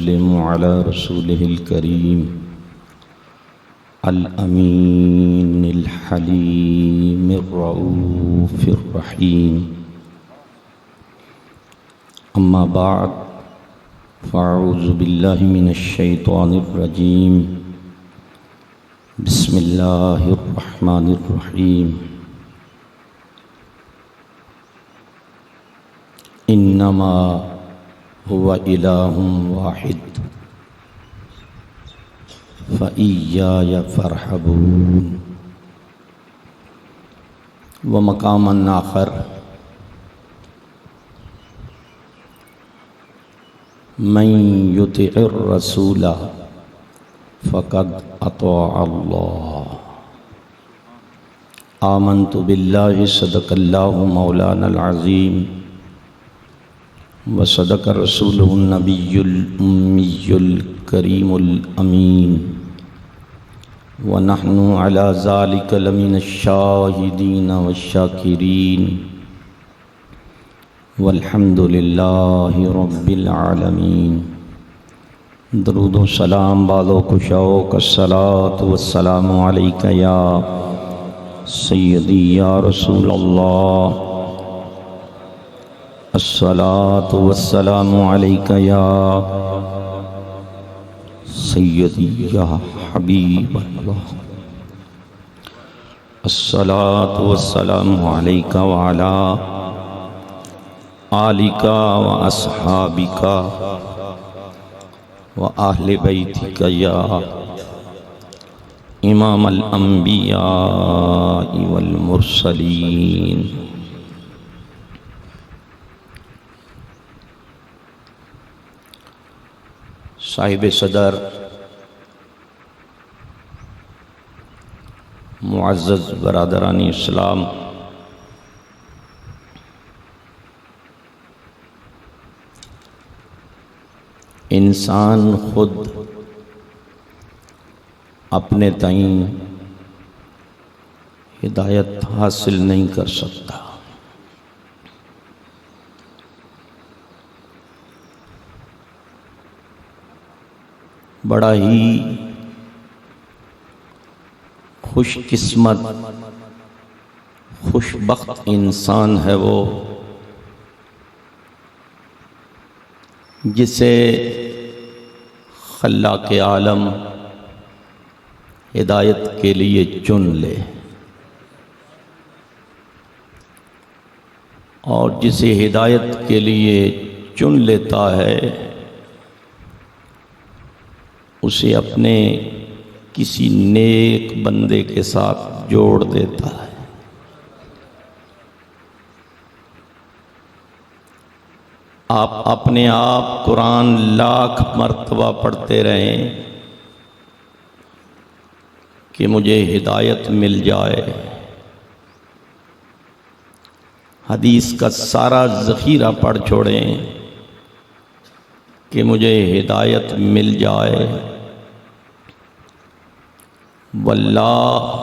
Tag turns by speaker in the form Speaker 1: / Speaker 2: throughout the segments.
Speaker 1: وسلم على رسوله الكريم الأمين الحليم الرؤوف الرحيم. أما بعد فأعوذ بالله من الشيطان الرجيم. بسم الله الرحمن الرحيم. إنما هو إله واحد فإياي فارحبون. ومقاما آخر من يطع الرسول فقد أطاع الله. آمنت بالله صدق الله مولانا العظيم وصدق رسوله النبي الأمي الكريم الأمين ونحن على ذلك لمن الشاهدين والشاكرين والحمد لله رب العالمين. درود و سلام بالو کشوق الصلاة والسلام علیک یا سیدی یا رسول اللہ. الصلاة والسلام علیک یا سیدی یا حبیب اللہ. الصلاة والسلام علیک وعلا آلک و اصحابک و اہل بیتک یا امام الانبیاء والمرسلین. صاحب صدر معزز برادران اسلام، انسان خود اپنے تئیں ہدایت حاصل نہیں کر سکتا. بڑا ہی خوش قسمت خوش بخت انسان ہے وہ جسے خلاق عالم ہدایت کے لیے چن لے، اور جسے ہدایت کے لیے چن لیتا ہے اسے اپنے کسی نیک بندے کے ساتھ جوڑ دیتا ہے. آپ اپنے آپ قرآن لاکھ مرتبہ پڑھتے رہیں کہ مجھے ہدایت مل جائے، حدیث کا سارا ذخیرہ پڑھ چھوڑیں کہ مجھے ہدایت مل جائے. واللہ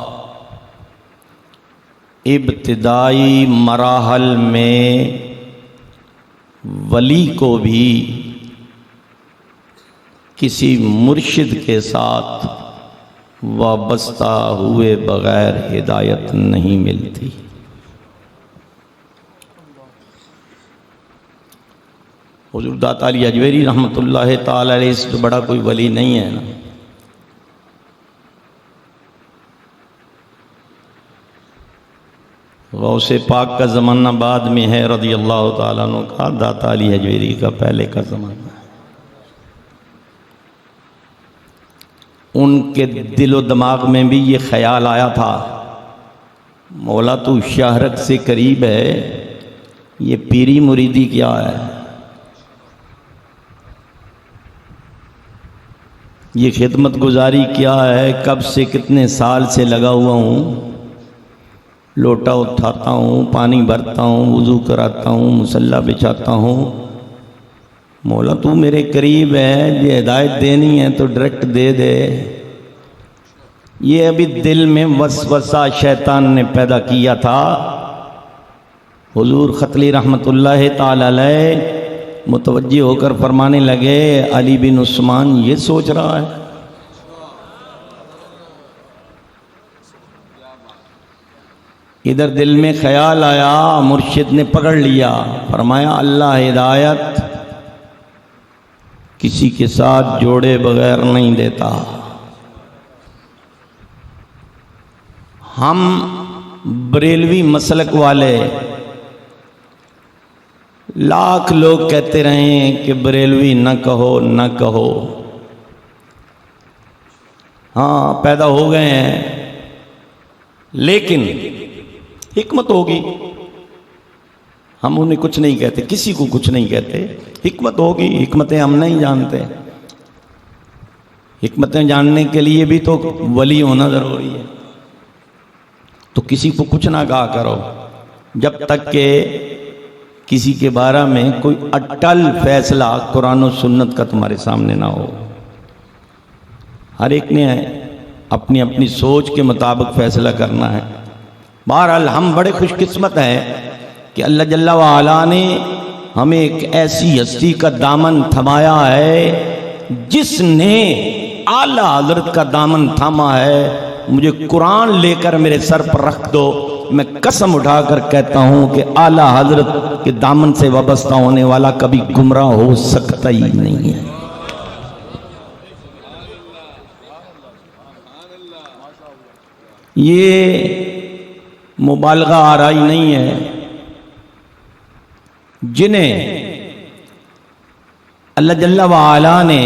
Speaker 1: ابتدائی مراحل میں ولی کو بھی کسی مرشد کے ساتھ وابستہ ہوئے بغیر ہدایت نہیں ملتی. حضور داتا علی اجویری رحمۃ اللہ تعالی علیہ سے بڑا کوئی ولی نہیں ہے نا. غوث پاک کا زمانہ بعد میں ہے رضی اللہ تعالیٰ عنہ کا، داتا علی اجویری کا پہلے کا زمانہ ہے. ان کے دل و دماغ میں بھی یہ خیال آیا تھا مولا تو شہرت سے قریب ہے، یہ پیری مریدی کیا ہے، یہ خدمت گزاری کیا ہے، کب سے کتنے سال سے لگا ہوا ہوں، لوٹا اٹھاتا ہوں، پانی بھرتا ہوں، وضو کراتا ہوں، مصلی بچھاتا ہوں. مولا تو میرے قریب ہے، یہ ہدایت دینی ہے تو ڈائریکٹ دے دے. یہ ابھی دل میں وسوسہ شیطان نے پیدا کیا تھا. حضور ختلی رحمت اللہ تعالی علیہ متوجہ ہو کر فرمانے لگے علی بن عثمان یہ سوچ رہا ہے. ادھر دل میں خیال آیا، مرشد نے پکڑ لیا، فرمایا اللہ ہدایت کسی کے ساتھ جوڑے بغیر نہیں دیتا. ہم بریلوی مسلک والے لاکھ لوگ کہتے رہے کہ بریلوی نہ کہو نہ کہو، ہاں پیدا ہو گئے ہیں، لیکن حکمت ہوگی. ہم انہیں کچھ نہیں کہتے، کسی کو کچھ نہیں کہتے، حکمت ہوگی. حکمتیں ہم نہیں جانتے. حکمتیں جاننے کے لیے بھی تو ولی ہونا ضروری ہے. تو کسی کو کچھ نہ کہا کرو جب تک کہ کسی کے بارے میں کوئی اٹل فیصلہ قرآن و سنت کا تمہارے سامنے نہ ہو. ہر ایک نے اپنی اپنی سوچ کے مطابق فیصلہ کرنا ہے. بہرحال ہم بڑے خوش قسمت ہیں کہ اللہ جل وعلا نے ہمیں ایک ایسی ہستی کا دامن تھمایا ہے جس نے اعلیٰ حضرت کا دامن تھاما ہے. مجھے قرآن لے کر میرے سر پر رکھ دو، میں قسم اٹھا کر کہتا ہوں کہ اعلیٰ حضرت کے دامن سے وابستہ ہونے والا کبھی گمراہ ہو سکتا ہی نہیں ہے. یہ مبالغہ آرائی نہیں ہے. جنہیں اللہ جل وعلا نے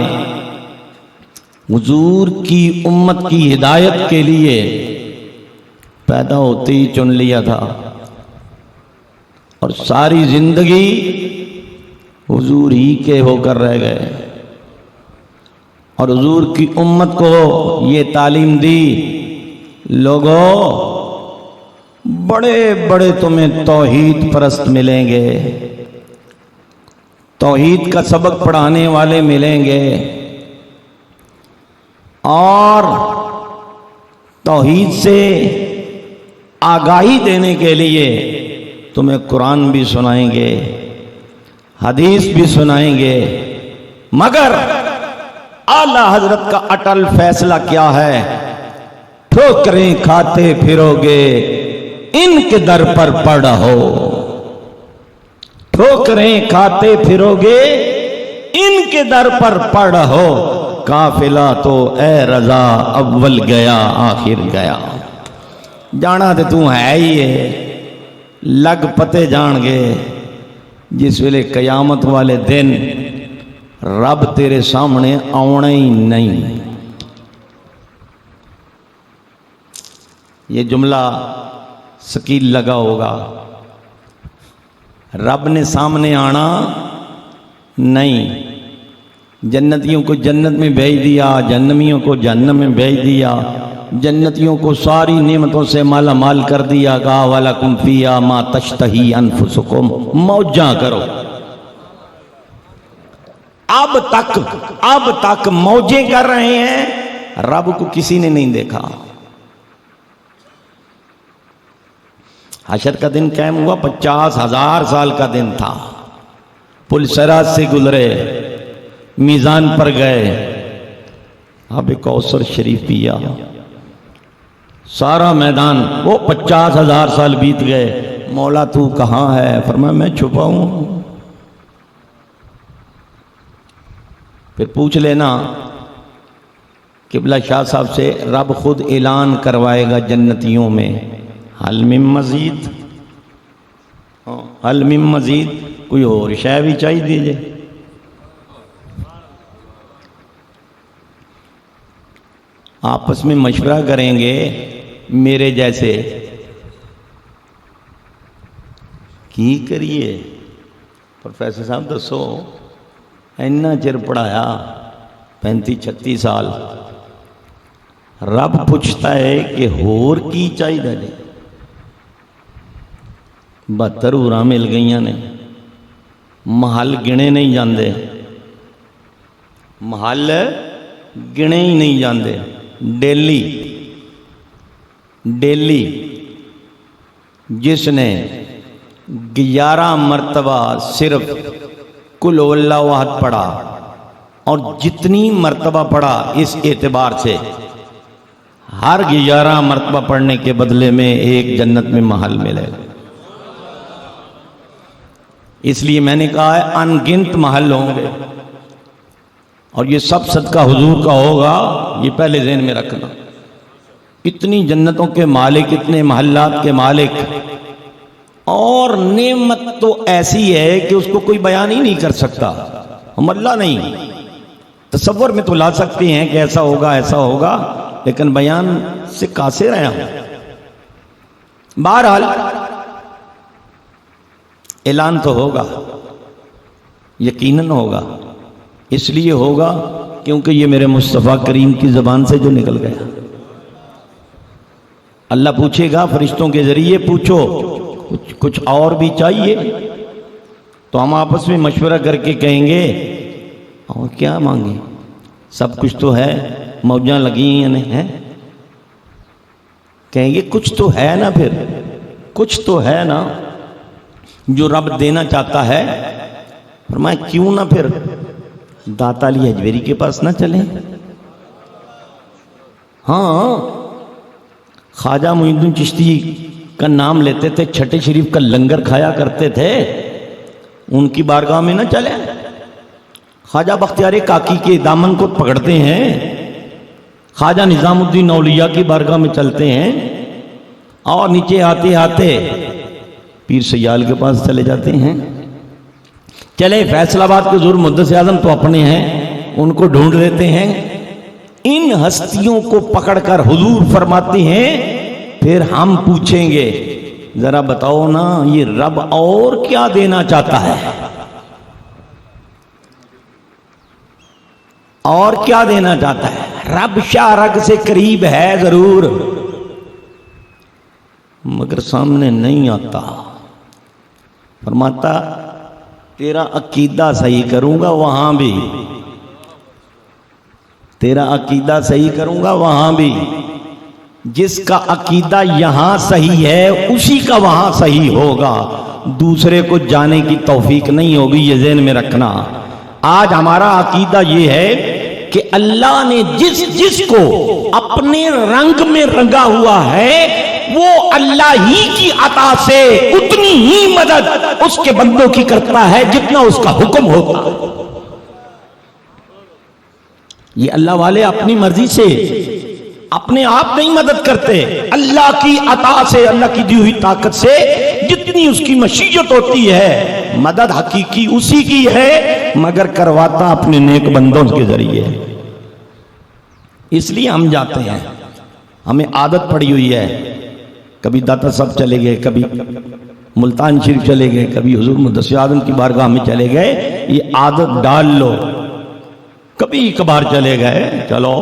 Speaker 1: حضور کی امت کی ہدایت کے لیے پیدا ہوتے ہی چن لیا تھا اور ساری زندگی حضور ہی کے ہو کر رہ گئے، اور حضور کی امت کو یہ تعلیم دی، لوگوں بڑے بڑے تمہیں توحید پرست ملیں گے، توحید کا سبق پڑھانے والے ملیں گے، اور توحید سے آگاہی دینے کے لیے تمہیں قرآن بھی سنائیں گے، حدیث بھی سنائیں گے. مگر اعلیٰ حضرت کا اٹل فیصلہ کیا ہے؟ ٹھوکریں کھاتے پھرو گے ان کے در پر پڑھو، ٹھوکریں کھاتے پھرو گے ان کے در پر پڑھو، قافلہ تو اے رضا اول گیا آخر گیا. جانا تے تو ہے ہی ہے، لگ پتے جان گے جس ویلے قیامت والے دن رب تیرے سامنے آنا ہی نہیں. یہ جملہ ثقیل لگا ہوگا. رب نے سامنے آنا نہیں، جنتیوں کو جنت میں بھیج دیا، جہنمیوں کو جہنم میں بھیج دیا، جنتیوں کو ساری نعمتوں سے مالا مال کر دیا. کہا وَلَكُمْ فِيهَا مَا تَشْتَهِي أَنفُسُكُمْ، موجاں کرو. اب تک موجیں کر رہے ہیں، رب کو کسی نے نہیں دیکھا. حشر کا دن قائم ہوا، 50,000 سال کا دن تھا. پل صراط سے گزرے، میزان پر گئے، آب کوثر شریف پیا، سارا میدان، وہ 50,000 سال بیت گئے. مولا تو کہاں ہے؟ فرمایا میں چھپا ہوں. پھر پوچھ لینا قبلہ شاہ صاحب سے، رب خود اعلان کروائے گا جنتیوں میں، حل من مزید، حل من مزید، کوئی اور شے بھی چاہیے دیجئے. آپس میں مشورہ کریں گے میرے جیسے، کی کریے پروفیسر صاحب دسو، اینا چر پڑھایا 35-36 سال، رب پوچھتا ہے کہ ہور کی چاہیے جی. 72 ہوراں مل گئیاں نے، محل گنے نہیں جاندے، محل گنے ہی نہیں جاندے. ڈیلی جس نے 11 مرتبہ صرف کل هو اللہ احد پڑھا اور جتنی مرتبہ پڑھا اس اعتبار سے ہر 11 مرتبہ پڑھنے کے بدلے میں ایک جنت میں محل ملے گا. اس لیے میں نے کہا ہے ان گنت محل ہوں گے اور یہ سب صدقہ حضور کا ہوگا. یہ پہلے ذہن میں رکھنا. اتنی جنتوں کے مالک، اتنے محلات کے مالک، اور نعمت تو ایسی ہے کہ اس کو کوئی بیان ہی نہیں کر سکتا. ہم اللہ نہیں، تصور میں تو لا سکتے ہیں کہ ایسا ہوگا ایسا ہوگا، لیکن بیان سے قاصر ہیں ہم. بہرحال اعلان تو ہوگا، یقیناً ہوگا. اس لیے ہوگا کیونکہ یہ میرے مصطفیٰ کریم کی زبان سے جو نکل گیا. اللہ پوچھے گا فرشتوں کے ذریعے، پوچھو کچھ اور بھی چاہیے؟ تو ہم آپس میں مشورہ کر کے کہیں گے اور کیا مانگیں، سب کچھ تو ہے، موجاں لگی ہیں. کہیں گے کچھ تو ہے نا، پھر کچھ تو ہے نا جو رب دینا چاہتا ہے. فرمایا کیوں نہ پھر داتا علی حجویری کے پاس نہ چلیں؟ ہاں، خواجہ معین الدین چشتی کا نام لیتے تھے، چھٹے شریف کا لنگر کھایا کرتے تھے، ان کی بارگاہ میں نہ چلیں؟ خواجہ بختیار کاکی کے دامن کو پکڑتے ہیں، خواجہ نظام الدین اولیاء کی بارگاہ میں چلتے ہیں، اور نیچے آتے آتے پیر سیال کے پاس چلے جاتے ہیں. چلے فیصل آباد کے حضور محدث اعظم تو اپنے ہیں، ان کو ڈھونڈ لیتے ہیں. ان ہستیوں کو پکڑ کر حضور فرماتے ہیں پھر ہم پوچھیں گے ذرا بتاؤ نا یہ رب اور کیا دینا چاہتا ہے، اور کیا دینا چاہتا ہے؟ رب شاہ رگ سے قریب ہے ضرور، مگر سامنے نہیں آتا. فرماتا تیرا عقیدہ صحیح کروں گا وہاں بھی، تیرا عقیدہ صحیح کروں گا وہاں بھی. جس کا عقیدہ یہاں صحیح ہے اسی کا وہاں صحیح ہوگا، دوسرے کو جانے کی توفیق نہیں ہوگی. یہ ذہن میں رکھنا. آج ہمارا عقیدہ یہ ہے کہ اللہ نے جس کو اپنے رنگ میں رنگا ہوا ہے وہ اللہ ہی کی عطا سے اتنی ہی مدد اس کے بندوں کی کرتا ہے جتنا اس کا حکم ہوتا. یہ اللہ والے اپنی مرضی سے اپنے آپ نہیں مدد کرتے، اللہ کی عطا سے، اللہ کی دی ہوئی طاقت سے جتنی اس کی مشیت ہوتی ہے مدد حقیقی اسی کی ہے، مگر کرواتا اپنے نیک بندوں کے ذریعے. اس لیے ہم جاتے ہیں، ہمیں عادت پڑی ہوئی ہے، کبھی داتا صاحب چلے گئے، کبھی ملتان شریف چلے گئے، کبھی حضور محدث اعظم کی بارگاہ میں چلے گئے. یہ عادت ڈال لو، کبھی کبھار چلے گئے چلو،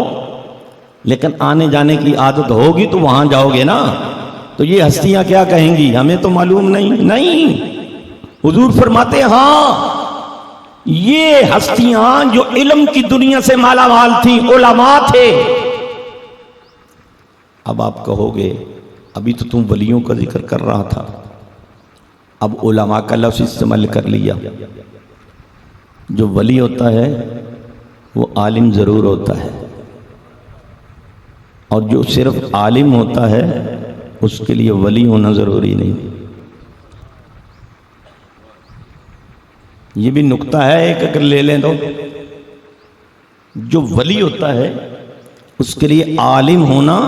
Speaker 1: لیکن آنے جانے کی عادت ہوگی تو وہاں جاؤ گے نا. تو یہ ہستیاں کیا کہیں گی ہمیں تو معلوم نہیں. حضور فرماتے ہاں یہ ہستیاں جو علم کی دنیا سے مالا مال تھیں، علماء تھے. اب آپ کہو گے ابھی تو تم ولیوں کا ذکر کر رہا تھا، اب علماء کا لفظ استعمال کر لیا. جو ولی ہوتا ہے وہ عالم ضرور ہوتا ہے، اور جو صرف عالم ہوتا ہے اس کے لیے ولی ہونا ضروری نہیں. یہ بھی نکتہ ہے ایک، اگر لے لیں تو جو ولی ہوتا ہے اس کے لیے عالم ہونا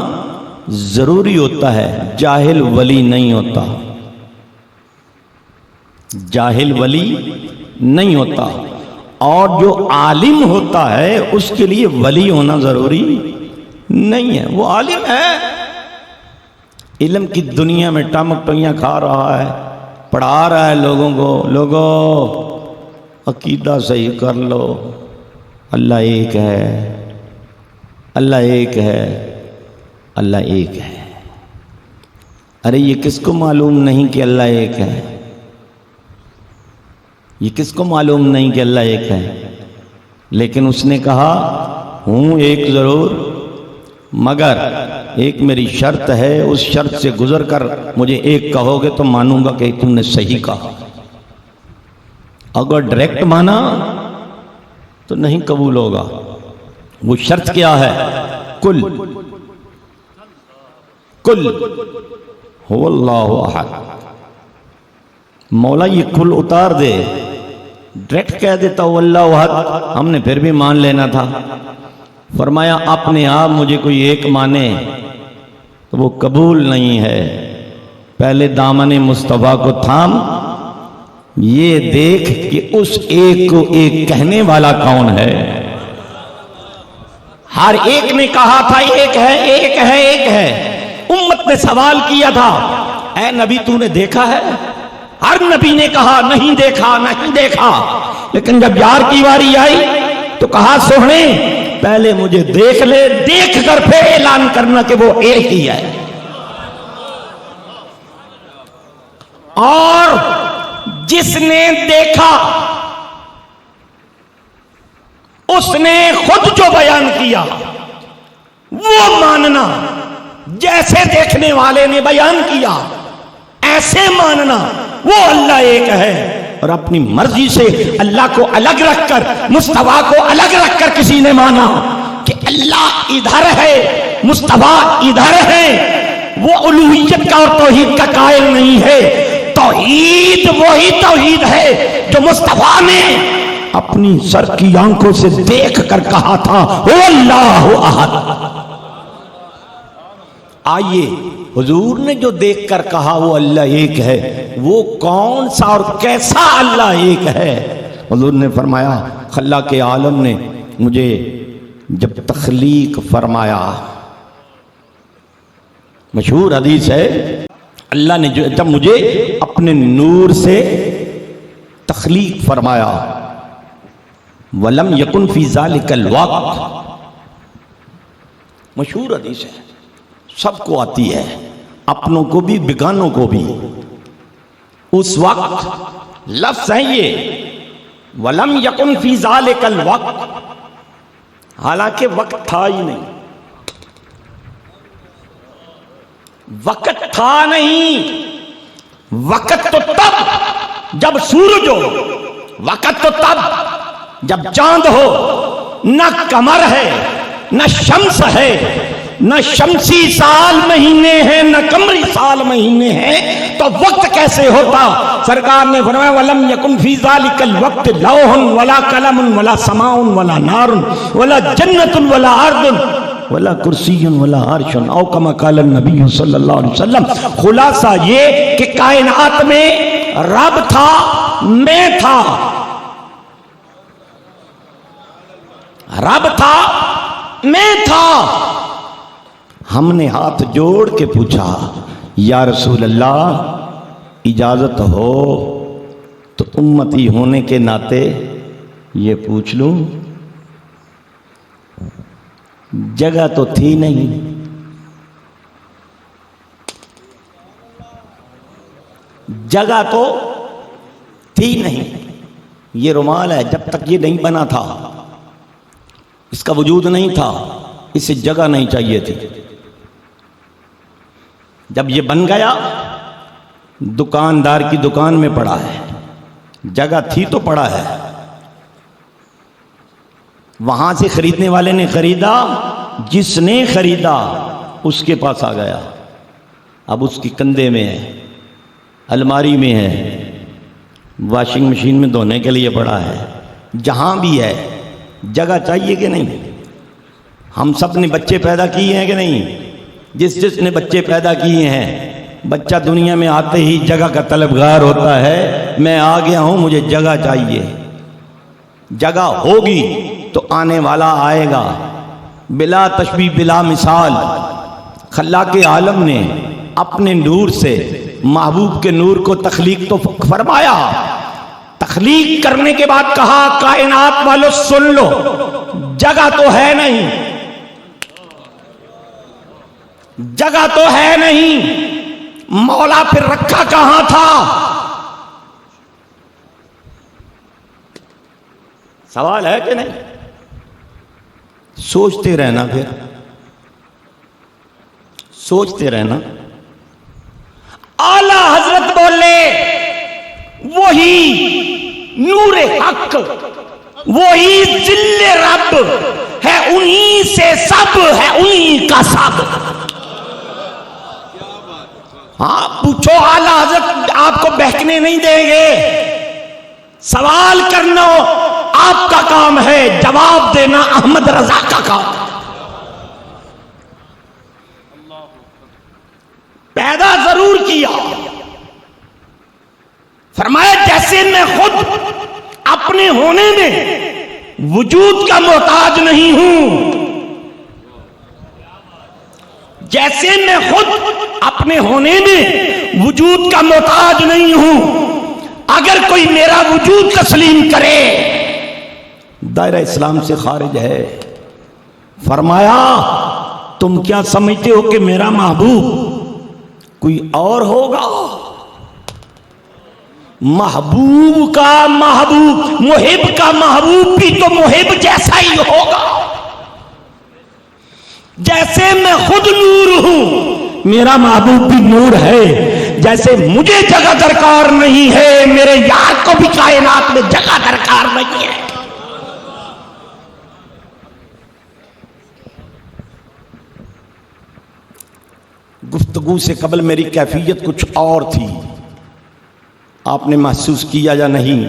Speaker 1: ضروری ہوتا ہے، جاہل ولی نہیں ہوتا. جاہل ولی نہیں ہوتا، اور جو عالم ہوتا ہے اس کے لیے ولی ہونا ضروری نہیں ہے. وہ عالم ہے، علم کی دنیا میں ٹمک ٹوئیاں کھا رہا ہے، پڑھا رہا ہے لوگوں کو، لوگوں عقیدہ صحیح کر لو، اللہ ایک ہے، اللہ ایک ہے، اللہ ایک ہے. ارے یہ کس کو معلوم نہیں کہ اللہ ایک ہے؟ یہ کس کو معلوم نہیں کہ اللہ ایک ہے؟ لیکن اس نے کہا ہوں ایک ضرور، مگر ایک میری شرط ہے، اس شرط سے گزر کر مجھے ایک کہو گے تو مانوں گا کہ تم نے صحیح کہا. اگر ڈائریکٹ مانا تو نہیں قبول ہوگا. وہ شرط کیا ہے؟ کل هو اللہ احد. مولا یہ کل اتار دے، ڈائریکٹ کہہ دیتا ہو اللہ احد، ہم نے پھر بھی مان لینا تھا. فرمایا اپنے آپ مجھے کوئی ایک مانے تو وہ قبول نہیں ہے. پہلے دامن مصطفیٰ کو تھام، یہ دیکھ کہ اس ایک کو ایک کہنے والا کون ہے. ہر ایک نے کہا تھا ایک ہے ایک ہے ایک ہے. امت نے سوال کیا تھا اے نبی تو نے دیکھا ہے؟ ہر نبی نے کہا نہیں دیکھا نہیں دیکھا. لیکن جب یار کی باری آئی تو کہا سوہنے پہلے مجھے دیکھ لے، دیکھ کر پھر اعلان کرنا کہ وہ ایک ہی ہے. اور جس نے دیکھا اس نے خود جو بیان کیا وہ ماننا، جیسے دیکھنے والے نے بیان کیا ایسے ماننا. وہ اللہ ایک ہے. اور اپنی مرضی سے اللہ کو الگ رکھ کر، مصطفیٰ کو الگ رکھ کر کسی نے مانا کہ اللہ ادھر ہے مصطفیٰ ادھر ہے، وہ الوہیت کا اور توحید کا قائل نہیں ہے. توحید وہی توحید ہے جو مصطفیٰ نے اپنی سر کی آنکھوں سے دیکھ کر کہا تھا وہ اللہ احد. آئیے حضور نے جو دیکھ کر کہا وہ اللہ ایک ہے، وہ کون سا اور کیسا اللہ ایک ہے؟ حضور نے فرمایا خلاق عالم نے مجھے جب تخلیق فرمایا، مشہور حدیث ہے، اللہ نے جب مجھے اپنے نور سے تخلیق فرمایا، وَلَمْ يَكُنْ فِي ذَلِكَ الْوَقْتِ، مشہور حدیث ہے، سب کو آتی ہے، اپنوں کو بھی بیگانوں کو بھی. اس وقت لفظ ہے یہ وَلَمْ يَكُنْ فِي ذَلِكَ الْوَقْتِ، حالانکہ وقت تھا ہی نہیں. وقت تھا نہیں، وقت تو تب جب سورج ہو، وقت تو تب جب چاند ہو. نہ قمر ہے نہ شمس ہے، نہ شمسی سال مہینے ہیں نہ قمری سال مہینے ہیں، تو وقت کیسے ہوتا؟ سرکار نے فرمایا وَلَمْ يَكُنْ فِي ذَلِكَ الْوَقْتِ لَوْحٌ وَلَا قَلَمٌ وَلَا سَمَاءٌ وَلَا نَارٌ وَلَا جَنَّةٌ وَلَا أَرْضٌ وَلَا كُرْسِيٌّ وَلَا عَرْشٌ او كما قال النبی صلی اللہ علیہ وسلم. خلاصہ یہ کہ کائنات میں رب تھا، میں تھا، رب تھا میں تھا. ہم نے ہاتھ جوڑ کے پوچھا یا رسول اللہ اجازت ہو تو امتی ہونے کے ناطے یہ پوچھ لوں. جگہ تو تھی نہیں، جگہ تو تھی نہیں. یہ رومال ہے، جب تک یہ نہیں بنا تھا، اس کا وجود نہیں تھا، اسے جگہ نہیں چاہیے تھی. جب یہ بن گیا دکاندار کی دکان میں پڑا ہے، جگہ تھی تو پڑا ہے. وہاں سے خریدنے والے نے خریدا، جس نے خریدا اس کے پاس آ گیا، اب اس کی کندھے میں ہے، الماری میں ہے، واشنگ مشین میں دھونے کے لیے پڑا ہے، جہاں بھی ہے. جگہ چاہیے کہ نہیں؟ ہم سب نے بچے پیدا کیے ہیں کہ نہیں؟ جس نے بچے پیدا کیے ہیں، بچہ دنیا میں آتے ہی جگہ کا طلبگار ہوتا ہے. میں آ گیا ہوں، مجھے جگہ چاہیے. جگہ ہوگی تو آنے والا آئے گا. بلا تشبیہ بلا مثال خلاق عالم نے اپنے نور سے محبوب کے نور کو تخلیق تو فرمایا. تخلیق کرنے کے بعد کہا کائنات والو سن لو، جگہ تو ہے نہیں، جگہ تو ہے نہیں. مولا پھر رکھا کہاں تھا؟ سوال ہے کہ نہیں؟ سوچتے رہنا، پھر سوچتے رہنا. اعلی حضرت بولے وہی نور حق، وہی ذل رب ہے، انہی سے سب ہے، انہی کا سب۔ ہاں پوچھو، اعلیٰ حضرت آپ کو بہکنے نہیں دیں گے، سوال کرنا آپ کا کام ہے، جواب دینا احمد رضا کا کام۔ پیدا ضرور کیا، فرمایا جیسے میں خود اپنے ہونے میں وجود کا محتاج نہیں ہوں، جیسے میں خود اپنے ہونے میں وجود کا محتاج نہیں ہوں، اگر کوئی میرا وجود تسلیم کرے دائرہ اسلام سے خارج ہے۔ فرمایا تم کیا سمجھتے ہو کہ میرا محبوب کوئی اور ہوگا؟ محبوب کا محبوب، محب کا محبوب بھی تو محب جیسا ہی ہوگا۔ جیسے میں خود نور ہوں، میرا محبوب بھی نور ہے۔ جیسے مجھے جگہ درکار نہیں ہے، میرے یار کو بھی کائنات میں جگہ درکار نہیں ہے۔ گفتگو سے قبل میری کیفیت کچھ اور تھی، آپ نے محسوس کیا یا نہیں؟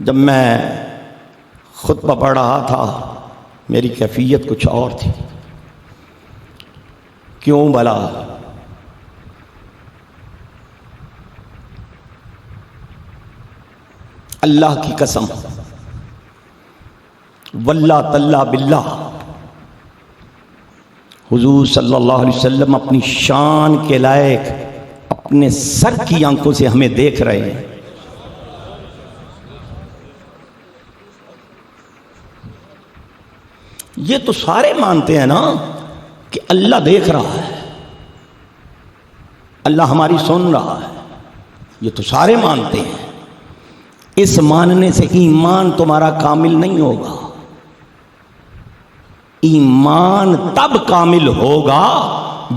Speaker 1: جب میں خطبہ پڑھ رہا تھا میری کیفیت کچھ اور تھی۔ کیوں بھلا؟ اللہ کی قسم، واللہ تاللہ باللہ، حضور صلی اللہ علیہ وسلم اپنی شان کے لائق اپنے سر کی آنکھوں سے ہمیں دیکھ رہے ہیں۔ یہ تو سارے مانتے ہیں نا کہ اللہ دیکھ رہا ہے، اللہ ہماری سن رہا ہے، یہ تو سارے مانتے ہیں۔ اس ماننے سے ایمان تمہارا کامل نہیں ہوگا۔ ایمان تب کامل ہوگا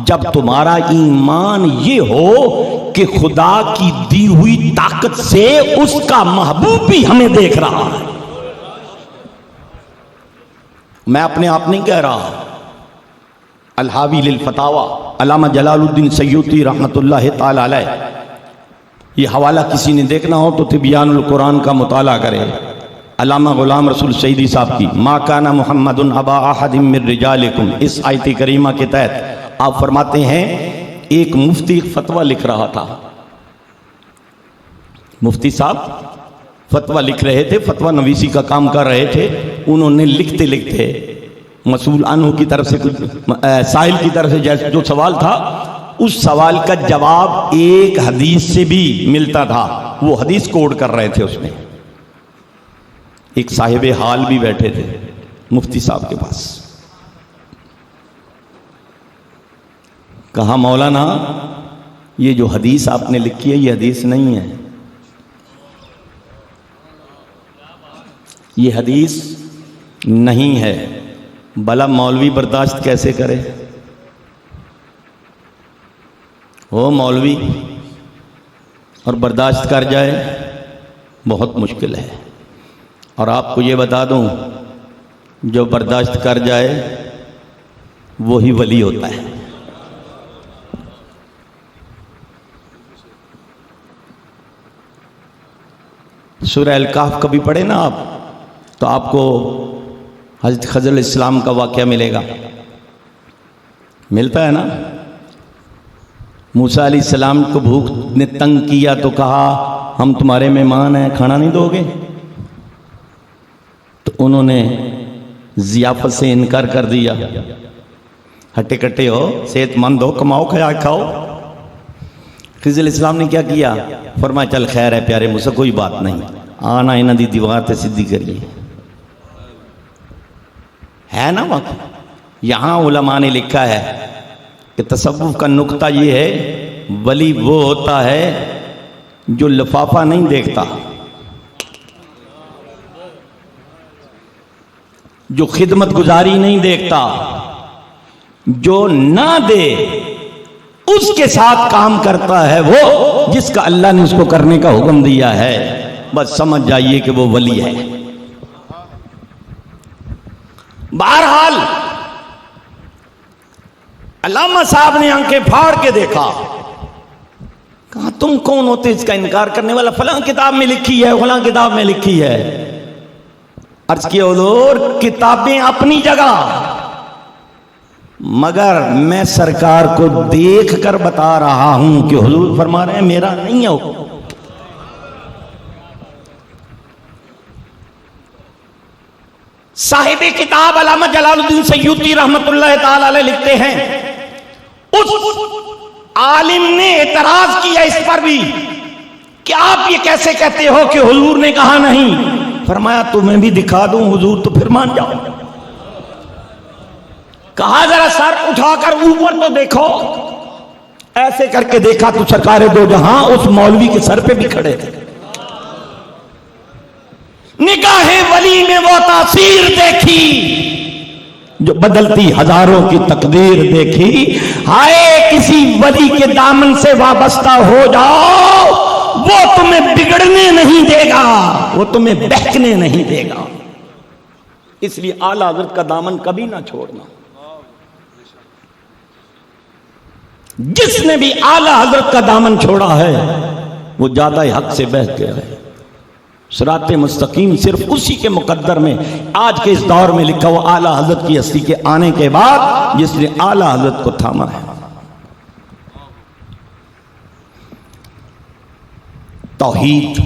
Speaker 1: جب تمہارا ایمان یہ ہو کہ خدا کی دی ہوئی طاقت سے اس کا محبوب بھی ہمیں دیکھ رہا ہے۔ میں اپنے آپ نہیں کہہ رہا، الحاوی للفتاوی علامہ جلال الدین سیوطی رحمۃ اللہ تعالی علیہ، یہ حوالہ کسی نے دیکھنا ہو تو تبیان القرآن کا مطالعہ کرے، علامہ غلام رسول سعیدی صاحب کی ما کان محمد ابا احد من رجالکم، اس آیت کریمہ کے تحت آپ فرماتے ہیں ایک مفتی فتویٰ لکھ رہا تھا، مفتی صاحب فتویٰ لکھ رہے تھے، فتویٰ نویسی کا کام کر رہے تھے، انہوں نے لکھتے لکھتے مسئول عنہ کی طرف سے سائل کی طرف سے جو سوال تھا اس سوال کا جواب ایک حدیث سے بھی ملتا تھا، وہ حدیث کوڈ کر رہے تھے۔ اس میں ایک صاحب حال بھی بیٹھے تھے مفتی صاحب کے پاس، کہا مولانا یہ جو حدیث آپ نے لکھی ہے یہ حدیث نہیں ہے، یہ حدیث نہیں ہے، بھلا مولوی برداشت کیسے کرے؟ وہ مولوی اور برداشت کر جائے بہت مشکل ہے۔ اور آپ کو یہ بتا دوں جو برداشت کر جائے وہی ولی ہوتا ہے۔ سورہ الکہف کبھی پڑھے نا آپ تو آپ کو حضرت خضر علیہ السلام کا واقعہ ملے گا، ملتا ہے نا۔ موسیٰ علیہ السلام کو بھوک نے تنگ کیا تو کہا ہم تمہارے مہمان ہیں، کھانا نہیں دو گے؟ تو انہوں نے ضیافت سے انکار کر دیا، ہٹے کٹے ہو، صحت مند ہو، کماؤ کھاؤ۔ خضر علیہ السلام نے کیا کیا؟ فرمایا چل خیر ہے پیارے موسیٰ، کوئی بات نہیں، آنا انہاں دی دیوار تے سدھی کریے۔ ہے نا وقت یہاں علماء نے لکھا ہے کہ تصوف کا نقطہ یہ ہے ولی وہ ہوتا ہے جو لفافہ نہیں دیکھتا، جو خدمت گزاری نہیں دیکھتا، جو نہ دے اس کے ساتھ کام کرتا ہے، وہ جس کا اللہ نے اس کو کرنے کا حکم دیا ہے۔ بس سمجھ جائیے کہ وہ ولی ہے۔ بہرحال علامہ صاحب نے آنکھیں پھاڑ کے دیکھا، کہا تم کون ہوتے اس کا انکار کرنے والا؟ فلاں کتاب میں لکھی ہے، فلاں کتاب میں لکھی ہے۔ عرض کیا حضور کتابیں اپنی جگہ، مگر میں سرکار کو دیکھ کر بتا رہا ہوں کہ حضور فرما رہے ہیں میرا نہیں ہے۔ صاحب کتاب علامہ جلال الدین سیوطی رحمت اللہ تعالی علیہ لکھتے ہیں، اس عالم نے اعتراض کیا اس پر بھی کہ آپ یہ کیسے کہتے ہو کہ حضور نے کہا نہیں؟ فرمایا تمہیں بھی دکھا دوں حضور تو پھر مان جاؤ۔ کہا ذرا سر اٹھا کر اوپر تو دیکھو، ایسے کر کے دیکھا تو سرکار دو جہاں اس مولوی کے سر پہ بھی کھڑے تھے۔ نگاہ ولی میں وہ تاثیر دیکھی جو بدلتی ہزاروں کی تقدیر دیکھی۔ ہائے کسی ولی کے دامن سے وابستہ ہو جاؤ، وہ تمہیں بگڑنے نہیں دے گا، وہ تمہیں بہکنے نہیں دے گا۔ اس لیے اعلیٰ حضرت کا دامن کبھی نہ چھوڑنا۔ جس نے بھی اعلیٰ حضرت کا دامن چھوڑا ہے وہ زیادہ حق سے بہک گیا ہے۔ صراط مستقیم صرف اسی کے مقدر میں آج کے اس دور میں لکھا وہ اعلیٰ حضرت کی ہستی کے آنے کے بعد جس نے اعلیٰ حضرت کو تھاما ہے۔ توحید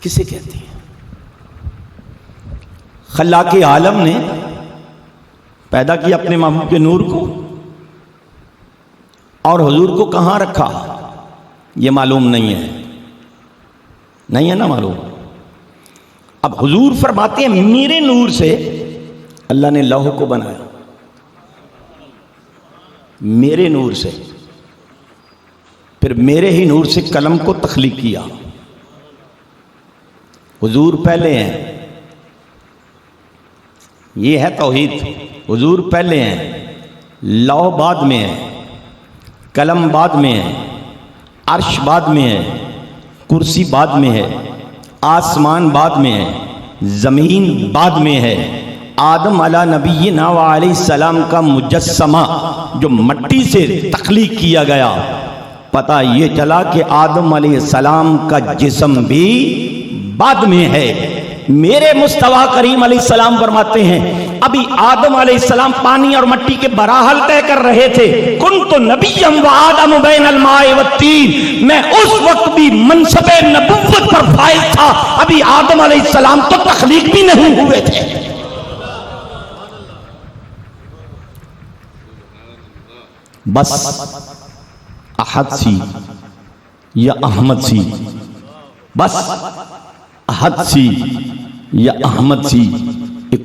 Speaker 1: کسے کہتے ہیں؟ خلاق عالم نے پیدا کیا اپنے محبوب کے نور کو، اور حضور کو کہاں رکھا یہ معلوم نہیں ہے، نہیں ہے نا معلوم۔ اب حضور فرماتے ہیں میرے نور سے اللہ نے لوح کو بنایا، میرے نور سے، پھر میرے ہی نور سے قلم کو تخلیق کیا۔ حضور پہلے ہیں، یہ ہے توحید۔ حضور پہلے ہیں، لوح بعد میں ہے، قلم بعد میں ہے، عرش بعد میں ہے، کرسی بعد میں ہے، آسمان بعد میں ہے، زمین بعد میں ہے۔ آدم علیہ نبینا و علیہ السلام کا مجسمہ جو مٹی سے تخلیق کیا گیا، پتہ یہ چلا کہ آدم علیہ السلام کا جسم بھی بعد میں ہے۔ میرے مصطفیٰ کریم علیہ السلام فرماتے ہیں ابھی آدم علیہ السلام پانی اور مٹی کے براحل طے کر رہے تھے، کنت نبیا و آدم بین الماء والطین، میں اس وقت بھی منصب نبوت پر فائز تھا، ابھی آدم علیہ السلام تو تخلیق بھی نہیں ہوئے تھے۔ بس احد سی یا احمد سی، بس احد سی یا احمد سی،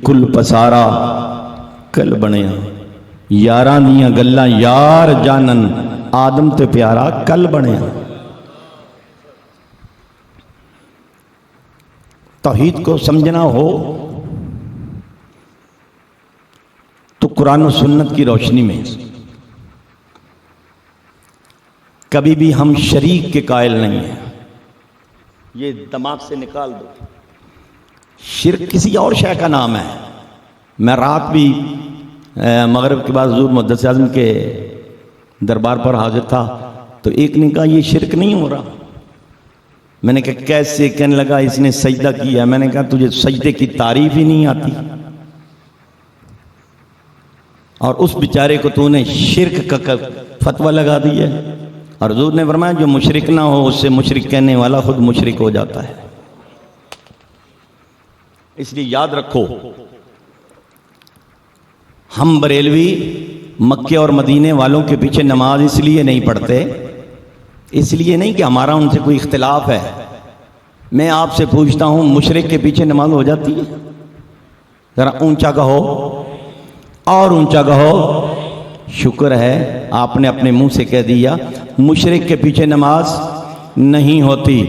Speaker 1: کل پسارا کل بنیا، یاراں دیاں گلاں یار جانن، آدم تے پیارا کل بنیا۔ توحید کو سمجھنا ہو تو قرآن و سنت کی روشنی میں کبھی بھی ہم شریک کے قائل نہیں ہیں، یہ دماغ سے نکال دو۔ شرک کسی اور شے کا نام ہے۔ میں رات بھی مغرب کے بعد حضور محدث اعظم کے دربار پر حاضر تھا تو ایک نے کہا یہ شرک نہیں ہو رہا۔ میں نے کہا کیسے؟ کہنے لگا اس نے سجدہ کیا۔ میں نے کہا تجھے سجدے کی تعریف ہی نہیں آتی اور اس بیچارے کو تو نے شرک کا فتویٰ لگا دیا ہے۔ اور حضور نے فرمایا جو مشرک نہ ہو اس سے مشرک کہنے والا خود مشرک ہو جاتا ہے۔ اس لیے یاد رکھو ہم بریلوی مکے اور مدینے والوں کے پیچھے نماز اس لیے نہیں پڑھتے، اس لیے نہیں کہ ہمارا ان سے کوئی اختلاف ہے۔ میں آپ سے پوچھتا ہوں مشرک کے پیچھے نماز ہو جاتی ہے؟ ذرا اونچا کہو اور اونچا کہو۔ شکر ہے آپ نے اپنے منہ سے کہہ دیا مشرک کے پیچھے نماز نہیں ہوتی۔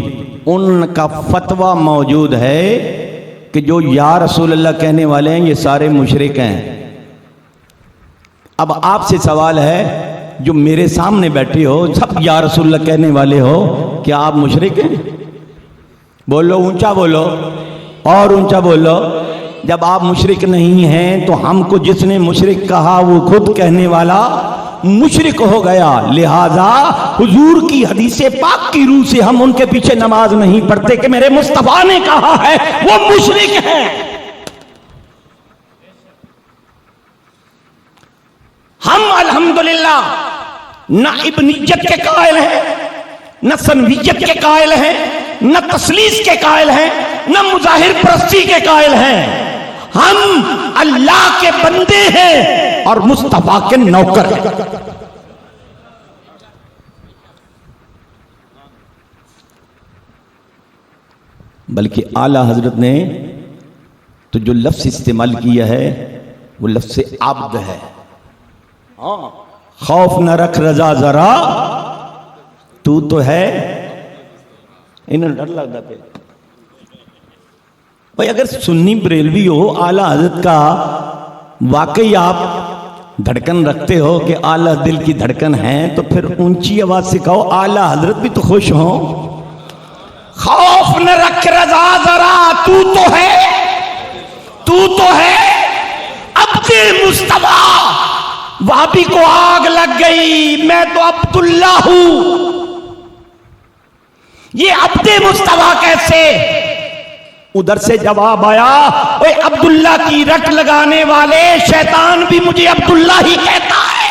Speaker 1: ان کا فتویٰ موجود ہے کہ جو یا رسول اللہ کہنے والے ہیں یہ سارے مشرک ہیں۔ اب آپ سے سوال ہے جو میرے سامنے بیٹھے ہو سب یا رسول اللہ کہنے والے ہو، کیا آپ مشرک ہیں؟ بولو اونچا بولو اور اونچا بولو. جب آپ مشرک نہیں ہیں تو ہم کو جس نے مشرک کہا وہ خود کہنے والا مشرک ہو گیا. لہذا حضور کی حدیث پاک کی روح سے ہم ان کے پیچھے نماز نہیں پڑھتے کہ میرے مصطفیٰ نے کہا ہے وہ مشرک ہیں. ہم الحمدللہ نہ ابنیت کے قائل ہیں، نہ سنویت کے قائل ہیں، نہ تسلیس کے قائل ہیں، نہ مظاہر پرستی کے قائل ہیں. ہم اللہ کے بندے ہیں اور مصطفیٰ کے نوکر ہیں. بلکہ اعلیٰ حضرت نے تو جو لفظ استعمال کیا ہے وہ لفظ عبد ہے. خوف نہ رکھ رضا ذرا تو ہے. انہیں ڈر لگتا پہ بھائی اگر سنی بریلوی ہو اعلیٰ حضرت کا واقعی آپ دھڑکن رکھتے ہو کہ اعلیٰ دل کی دھڑکن ہے تو پھر اونچی آواز سے کہو اعلیٰ حضرت بھی تو خوش ہوں. خوف نہ رکھ رضا ذرا تو ہے عبد مصطفیٰ. وہابی کو آگ لگ گئی میں تو عبداللہ ہوں. یہ عبد مصطفیٰ کیسے؟ ادھر سے جواب آیا اوے عبداللہ کی رٹ لگانے والے شیطان بھی مجھے عبداللہ ہی کہتا ہے.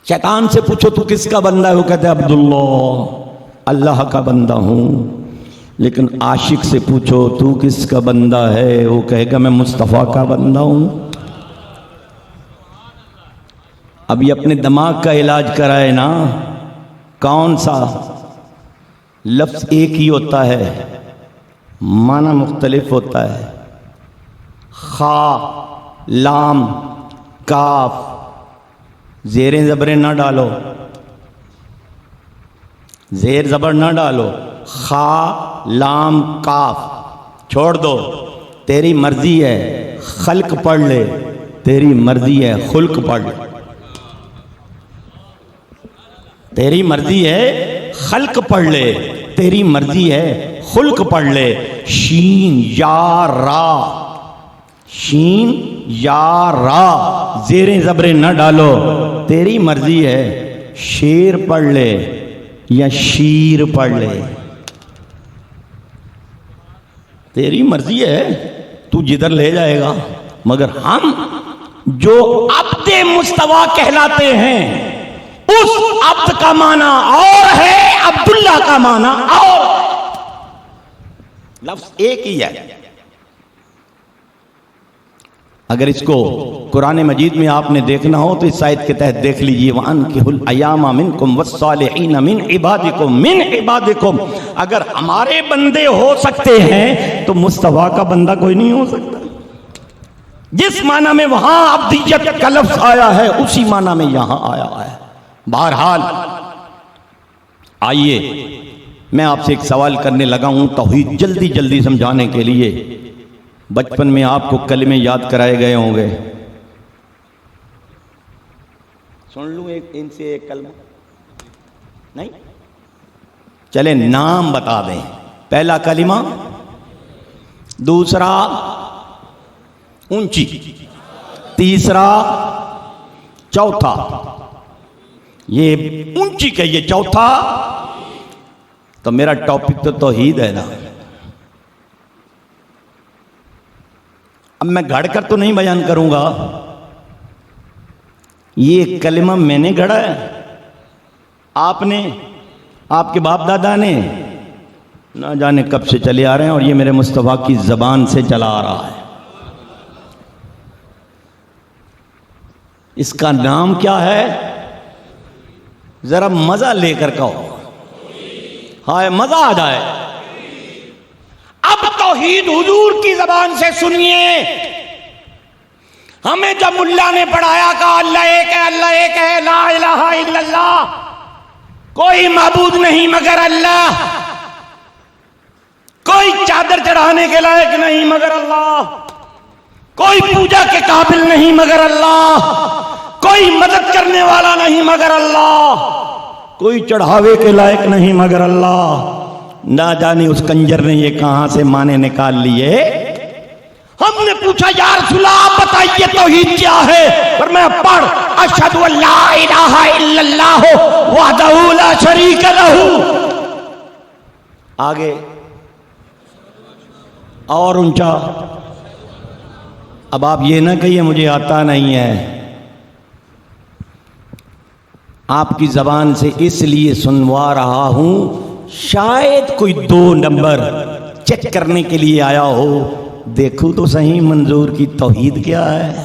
Speaker 1: شیطان سے پوچھو تو کس کا بندہ ہے؟ وہ کہتے ہیں عبداللہ اللہ کا بندہ ہوں. لیکن عاشق سے پوچھو تو کس کا بندہ ہے؟ وہ کہے گا میں مصطفیٰ کا بندہ ہوں. ابھی اپنے دماغ کا علاج کرائے نا. کون سا لفظ ایک ہی ہوتا ہے معنی مختلف ہوتا ہے. خا لام کاف زیریں زبریں نہ ڈالو، زیر زبر نہ ڈالو. خا لام کاف چھوڑ دو. تیری مرضی ہے خلق پڑھ لے، تیری مرضی ہے خلق پڑھ لے. تیری مرضی ہے خلق پڑھ لے، تیری مرضی ہے خلق پڑھ لے. شین یا را، شین یا را زیریں زبریں نہ ڈالو. تیری مرضی ہے شیر پڑھ لے یا شیر پڑھ لے. تیری مرضی ہے تو جدھر لے جائے گا. مگر ہم جو عبد مصطفیٰ کہلاتے ہیں اس عبد کا معنی اور ہے، عبداللہ کا معنی اور. لفظ ایک ہی ہے. اگر اس کو قرآن مجید میں آپ نے دیکھنا ہو تو اس آیت کے تحت دیکھ لیجئے وَأَنْكِحُوا الْأَيَامَ مِنْكُمْ وَالصَّالِحِينَ مِنْ عِبَادِكُمْ. اگر ہمارے بندے ہو سکتے ہیں تو مصطفیٰ کا بندہ کوئی نہیں ہو سکتا. جس معنی میں وہاں عبدیت کا لفظ آیا ہے اسی معنی میں یہاں آیا ہے. بہرحال آئیے میں آپ سے ایک سوال کرنے لگا ہوں توحید جلدی جلدی سمجھانے کے لیے. بچپن میں آپ کو کلمے یاد کرائے گئے ہوں گے. سن لوں ان سے ایک کلمہ نہیں چلے نام بتا دیں. پہلا کلمہ، دوسرا اونچی، تیسرا چوتھا. یہ اونچی کہیے، چوتھا تو میرا ٹاپک تو توحید ہے نا. اب میں گھڑ کر تو نہیں بیان کروں گا. یہ کلمہ میں نے گھڑا ہے، آپ نے، آپ کے باپ دادا نے، نہ جانے کب سے چلے آ رہے ہیں اور یہ میرے مصطفیٰ کی زبان سے چلا آ رہا ہے. اس کا نام کیا ہے؟ ذرا مزہ لے کر کہو، ہائے مزہ آ جائے. اب توحید حضور کی زبان سے سنیے. ہمیں جب ملا نے پڑھایا کہا اللہ ایک ہے لا الہ الا اللہ، کوئی معبود نہیں مگر اللہ، کوئی چادر چڑھانے کے لائق نہیں مگر اللہ، کوئی پوجا کے قابل نہیں مگر اللہ، کوئی مدد کرنے والا نہیں مگر اللہ، کوئی چڑھاوے کے لائق نہیں مگر اللہ. نہ جانے اس کنجر نے یہ کہاں سے معنی نکال لیے. ہم نے پوچھا یا رسول اللہ آپ بتائیے توحید کیا ہے؟ فرمایا پڑھ اشہد ان لا الہ الا اللہ وحدہ لا شریک لہ. آگے اور اونچا. اب آپ یہ نہ کہیے مجھے آتا نہیں ہے. آپ کی زبان سے اس لیے سنوا رہا ہوں شاید کوئی 2 نمبر چیک کرنے کے لیے آیا ہو. دیکھو تو صحیح منظور کی توحید کیا ہے.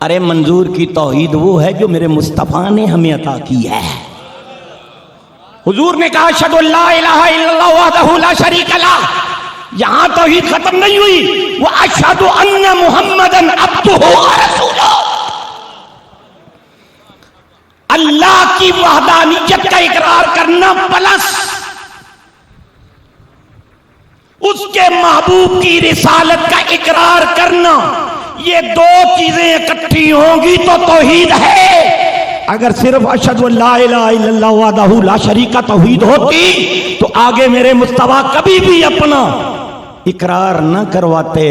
Speaker 1: ارے منظور کی توحید وہ ہے جو میرے مصطفیٰ نے ہمیں عطا کی ہے. حضور نے کہا اشہد ان لا الہ الا اللہ وحدہ لا شریک لہ. یہاں توحید ختم نہیں ہوئی. واشہد ان محمدا عبدہ ورسولہ. اللہ کی وحدانیت کا اقرار کرنا پلس اس کے محبوب کی رسالت کا اقرار کرنا، یہ 2 چیزیں اکٹھی ہوں گی تو توحید ہے. اگر صرف اشہد ان لا الہ الا اللہ وحدہ لا شریک توحید ہوتی تو آگے میرے مصطفیٰ کبھی بھی اپنا اقرار نہ کرواتے.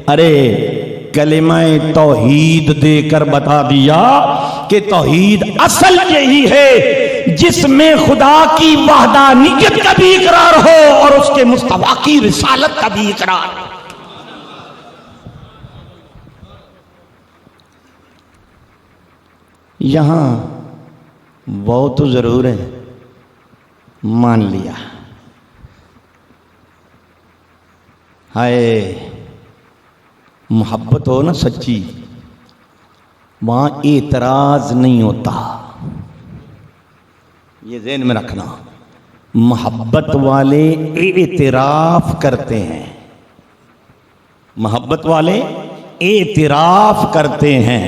Speaker 1: ارے کلمہ توحید دے کر بتا دیا کہ توحید اصل یہی ہے جس میں خدا کی وحدانیت کا بھی اقرار ہو اور اس کے مصطفیٰ کی رسالت کا بھی اقرار. یہاں وہ تو ضرور ہے مان لیا. ہائے محبت ہو نا سچی، وہاں اعتراض نہیں ہوتا. یہ ذہن میں رکھنا. محبت والے اعتراف کرتے ہیں. محبت والے اعتراف کرتے ہیں.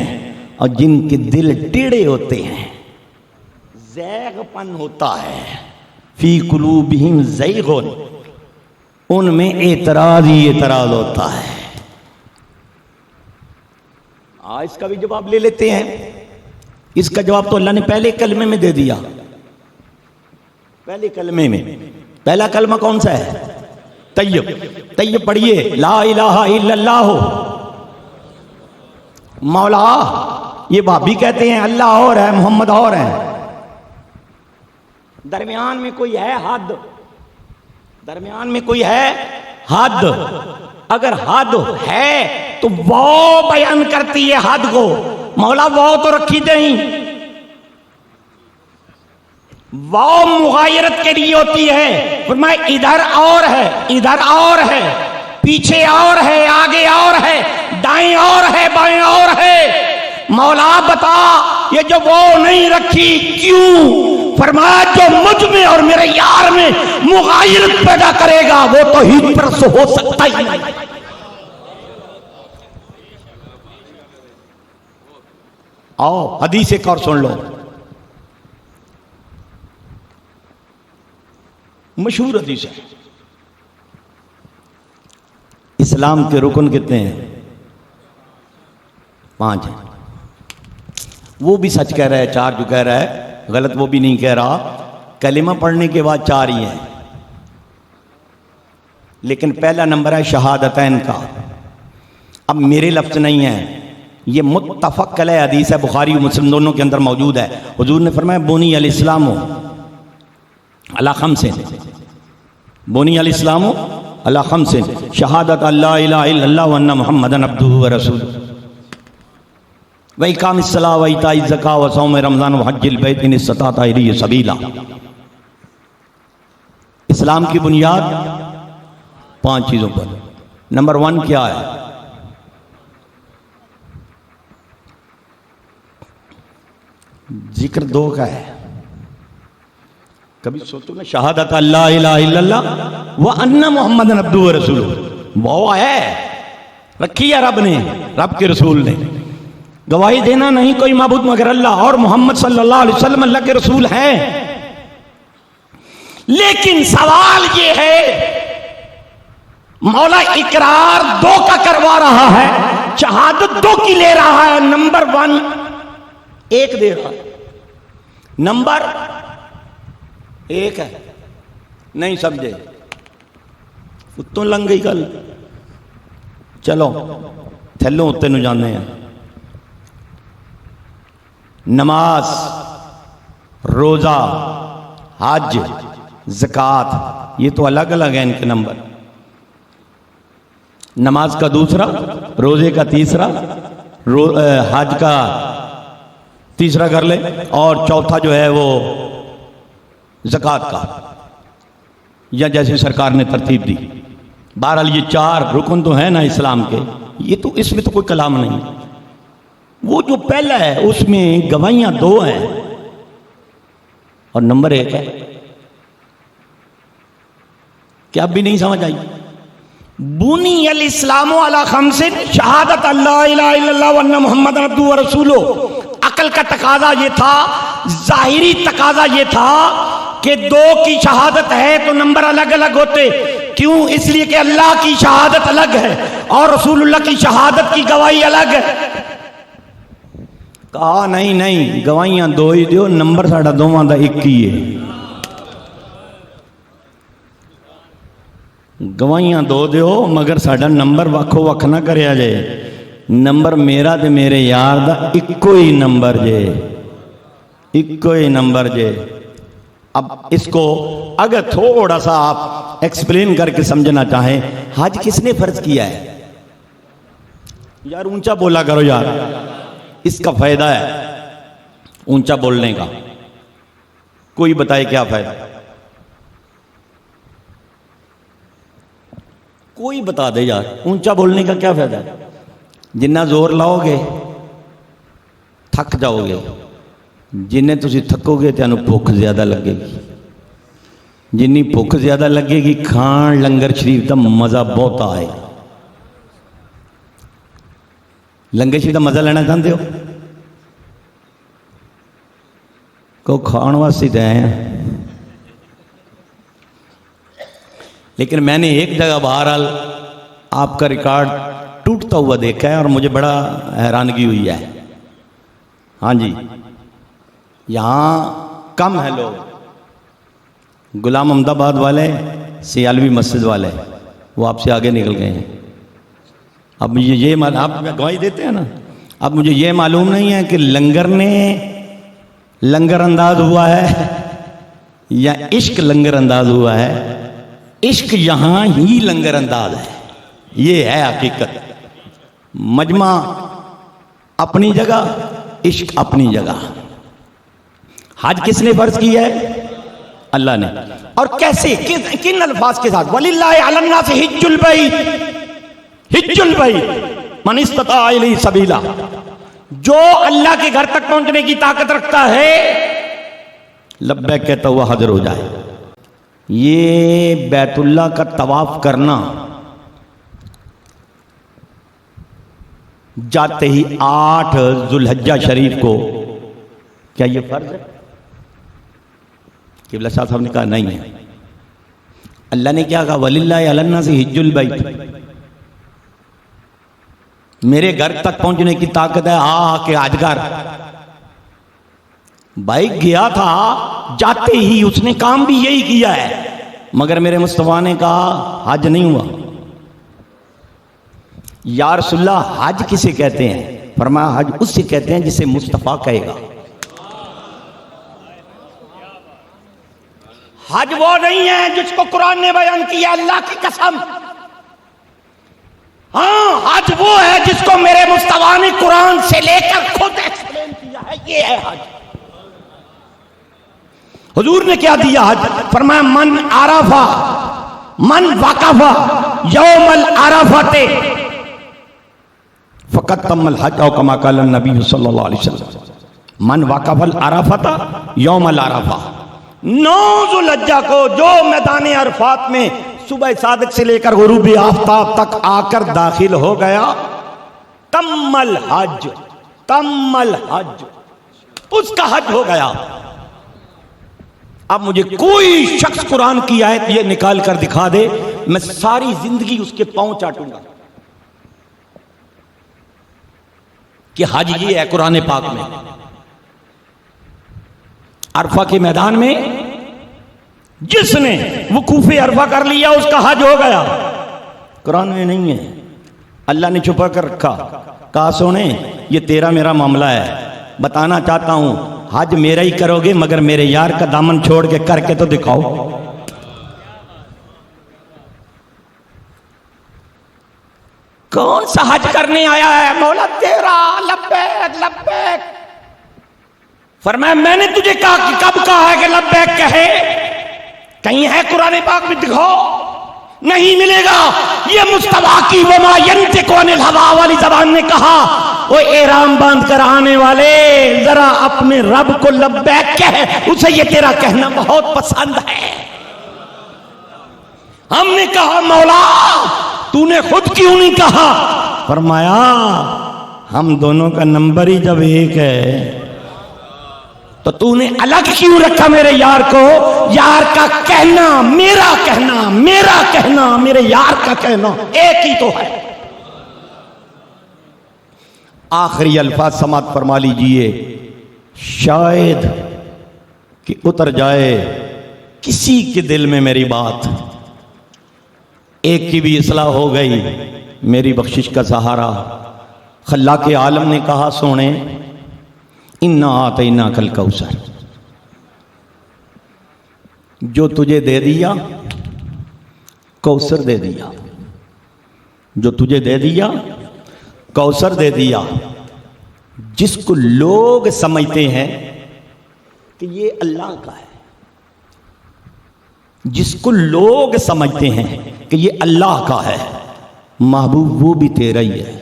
Speaker 1: اور جن کے دل ٹیڑے ہوتے ہیں، زیغ پن ہوتا ہے، فی قلوبہم زیغ، ان میں اعتراض ہی اعتراض ہوتا ہے. اس کا بھی جواب لے لیتے ہیں. اس کا جواب تو اللہ نے پہلے کلمے میں دے دیا. پہلے کلمے میں پہلا کلمہ کون سا ہے؟ طیب. طیب پڑھیے لا الہ الا اللہ. مولا یہ بھابی کہتے ہیں اللہ اور ہے محمد اور ہے. درمیان میں کوئی ہے حد؟ درمیان میں کوئی ہے حد؟ اگر حد ہے تو وہ بیان کرتی ہے حد کو. مولا وہ تو رکھی دیں، وہ مغایرت کے لیے ہوتی ہے. فرمایا ادھر اور ہے، ادھر اور ہے، پیچھے اور ہے، آگے اور ہے، دائیں اور ہے، بائیں اور ہے. مولا بتا یہ جو وہ نہیں رکھی کیوں؟ فرمایا جو مجھ میں اور میرے یار میں مغایرت پیدا کرے گا وہ توحید پرست ہو سکتا ہی نہیں. آؤ حدیث ایک اور سن لو. مشہور حدیث ہے. اسلام کے رکن کتنے ہیں؟ 5 ہیں. وہ بھی سچ کہہ رہا ہے، 4 جو کہہ رہا ہے غلط وہ بھی نہیں کہہ رہا. کلمہ پڑھنے کے بعد 4 ہی ہیں. لیکن پہلا نمبر ہے شہادتین کا. اب میرے لفظ نہیں ہیں، یہ متفق علیہ حدیث ہے، بخاری و مسلم دونوں کے اندر موجود ہے. حضور نے فرمایا بنی الاسلام علی 5، بنی الاسلام علی 5 شہادت لا الہ الا اللہ وان محمدا عبدہ ورسولہ وإقام الصلاۃ وإیتاء الزکاۃ وصوم رمضان وحج البیت ان استطاعت الیہ سبیلا. اسلام کی بنیاد 5 چیزوں پر. نمبر 1 کیا ہے؟ ذکر 2 کا ہے. کبھی سوچو نا شہادت لا الہ الا اللہ وان محمد عبدہ ورسولہ. وہ ہے رکھی ہے رب نے، رب کے رسول نے. گواہی دینا نہیں کوئی معبود مگر اللہ اور محمد صلی اللہ علیہ وسلم اللہ کے رسول ہیں. لیکن سوال یہ ہے مولا اقرار 2 کا کروا رہا ہے، شہادت 2 کی لے رہا ہے. نمبر 1 ایک دے رہا ہے، نمبر ایک ہے نہیں سمجھے اتوں لنگ گئی گل. چلو تھلوں اتنے نو جانے ہیں. نماز، روزہ، حج، زکوٰۃ، یہ تو الگ الگ ہیں ان کے نمبر. نماز کا دوسرا، روزے کا تیسرا، حج کا تیسرا کر لے، اور چوتھا جو ہے وہ زکوٰۃ کا، یا جیسے سرکار نے ترتیب دی. بہرحال یہ 4 رکن تو ہیں نا اسلام کے. یہ تو اس میں تو کوئی کلام نہیں. وہ جو پہلا ہے اس میں گواہیاں 2 ہیں اور نمبر 1 ہے. کیا اب بھی نہیں سمجھ آئی؟ بنی الاسلام علی 5 شہادت اللہ الہ الا اللہ وان محمد عبدہ ورسولہ. عقل کا تقاضا یہ تھا، ظاہری تقاضا یہ تھا کہ 2 کی شہادت ہے تو نمبر الگ الگ ہوتے. کیوں؟ اس لیے کہ اللہ کی شہادت الگ ہے اور رسول اللہ کی شہادت کی گواہی الگ ہے. کہا نہیں گواہیاں 2 ہی دیو، نمبر ساڑھا 2 دا 1 ہی ہے. گواہیاں 2 دیو مگر ساڑھا نمبر وکھو وکھ نہ کریا جائے. نمبر میرا تے میرے یار دا ایکو ہی نمبر جے، ایکو ہی نمبر جے. اب اس کو اگر تھوڑا سا آپ ایکسپلین کر کے سمجھنا چاہیں، حج کس نے فرض کیا ہے؟ یار اونچا بولا کرو یار، اس کا فائدہ ہے اونچا بولنے کا. کوئی بتائے کیا فائدہ؟ کوئی بتا دے یار، اونچا بولنے کا کیا فائدہ ہے؟ جنہ زور لاؤ گے تھک جاؤ گے، جنہیں تسی تھکو گے تینوں بھوک زیادہ لگے گی. جنی بھوک زیادہ لگے گی کھان لنگر شریف دا مزہ بہت آئے. لنگر شریف دا مزہ لینا چاہتے ہو؟ کو کھان واسطے تے آئے ہیں. لیکن میں نے ایک جگہ بہرحال آپ کا ریکارڈ ٹوٹتا ہوا دیکھا ہے اور مجھے بڑا حیرانگی ہوئی ہے. ہاں جی، یہاں کم ہے لوگ. غلام احمد آباد والے، سیالوی مسجد والے، وہ آپ سے آگے نکل گئے ہیں. اب مجھے یہ آپ گواہی دیتے ہیں نا، اب مجھے یہ معلوم نہیں ہے کہ لنگر نے لنگر انداز ہوا ہے یا عشق لنگر انداز ہوا ہے. عشق یہاں ہی لنگر انداز ہے، یہ ہے حقیقت. مجمع اپنی جگہ، عشق اپنی جگہ. حج کس نے فرض کیا ہے؟ اللہ نے. اور کیسے؟ کن الفاظ کے ساتھ؟ وَلِلَّهِ عَلَى النَّاسِ حِجُّ الْبَيْتِ حِجُّ الْبَيْتِ مَنِ اسْتَطَاعَ إِلَيْهِ سَبِيلًا. جو اللہ کے گھر تک پہنچنے کی طاقت رکھتا ہے لبیک کہتا ہوا حاضر ہو جائے. یہ بیت اللہ کا طواف کرنا جاتے ہی 8 ذوالحجہ شریف کو، کیا یہ فرض ہے؟ قبلہ شاہ صاحب نے کہا نہیں ہے. اللہ نے کیا کہا؟ وَلِلَّهِ عَلَى النَّاسِ حِجُّ الْبَيْتِ. میرے گھر تک پہنچنے کی طاقت ہے، کہ حج کر. بھائی گیا تھا، جاتے ہی اس نے کام بھی یہی کیا ہے، مگر میرے مصطفیٰ نے کہا حج نہیں ہوا. یا رسول اللہ حج کسے کہتے ہیں؟ فرمایا حج اس سے کہتے ہیں جسے مصطفیٰ کہے گا. حج وہ نہیں ہے جس کو قرآن نے بیان کیا، اللہ کی قسم. ہاں حج وہ ہے جس کو میرے مصطفیٰ نے قرآن سے لے کر خود ایکسپلین کیا ہے، یہ ہے حج. حضور نے کیا دیا حج؟ فرمایا من عرفہ، من وقفہ یوم العرفۃ فقط تم الحج او کما قال النبی صلی اللہ علیہ وسلم. من وقف العرفۃ یوم العرفہ. 9 ذوالحجہ کو جو میدان عرفات میں صبح صادق سے لے کر غروب آفتاب تک آ کر داخل ہو گیا، تم الحج، تم الحج، اس کا حج ہو گیا. اب مجھے کوئی شخص قرآن کی آیت یہ نکال کر دکھا دے، میں ساری زندگی اس کے پاؤں چاٹوں گا کہ حج یہ ہے قرآن پاک میں. عرفہ کے میدان میں جس نے وقوف عرفہ کر لیا اس کا حج ہو گیا. قرآن میں نہیں ہے، اللہ نے چھپا کر رکھا. کہا سونے یہ تیرا میرا معاملہ ہے، بتانا چاہتا ہوں حج میرا ہی کرو گے مگر میرے یار کا دامن چھوڑ کے کر کے تو دکھاؤ. کون سا حج کرنے آیا ہے؟ مولا تیرا. لبیک لبیک. فرمایا میں نے تجھے کہا کہ کب کہا ہے کہ لبیک کہے؟ کہیں ہے قرآن پاک میں؟ دکھاؤ. نہیں ملے گا. یہ مصطفیٰ کی وما ینطق عن الہویٰ والی زبان نے کہا وہ احرام باندھ کر آنے والے ذرا اپنے رب کو لبیک کہے، اسے یہ تیرا کہنا بہت پسند ہے. ہم نے کہا مولا تو نے خود کیوں نہیں کہا؟ فرمایا ہم دونوں کا نمبر ہی جب ایک ہے تو تو نے الگ کیوں رکھا میرے یار کو؟ یار کا کہنا میرا کہنا، میرا کہنا میرے یار کا کہنا ایک ہی تو ہے. آخری الفاظ سماعت فرما لیجئے. شاید کہ اتر جائے کسی کے دل میں میری بات، ایک کی بھی اصلاح ہو گئی میری بخشش کا سہارا. خلاق عالم نے کہا سونے اِنَّا آتَيْنَاكَ الْكَوْثَرَ، جو تجھے دے دیا کوثر دے دیا، جو تجھے دے دیا کوثر دے دیا. جس کو لوگ سمجھتے ہیں کہ یہ اللہ کا ہے، جس کو لوگ سمجھتے ہیں کہ یہ اللہ کا ہے، محبوب وہ بھی تیرا ہی ہے.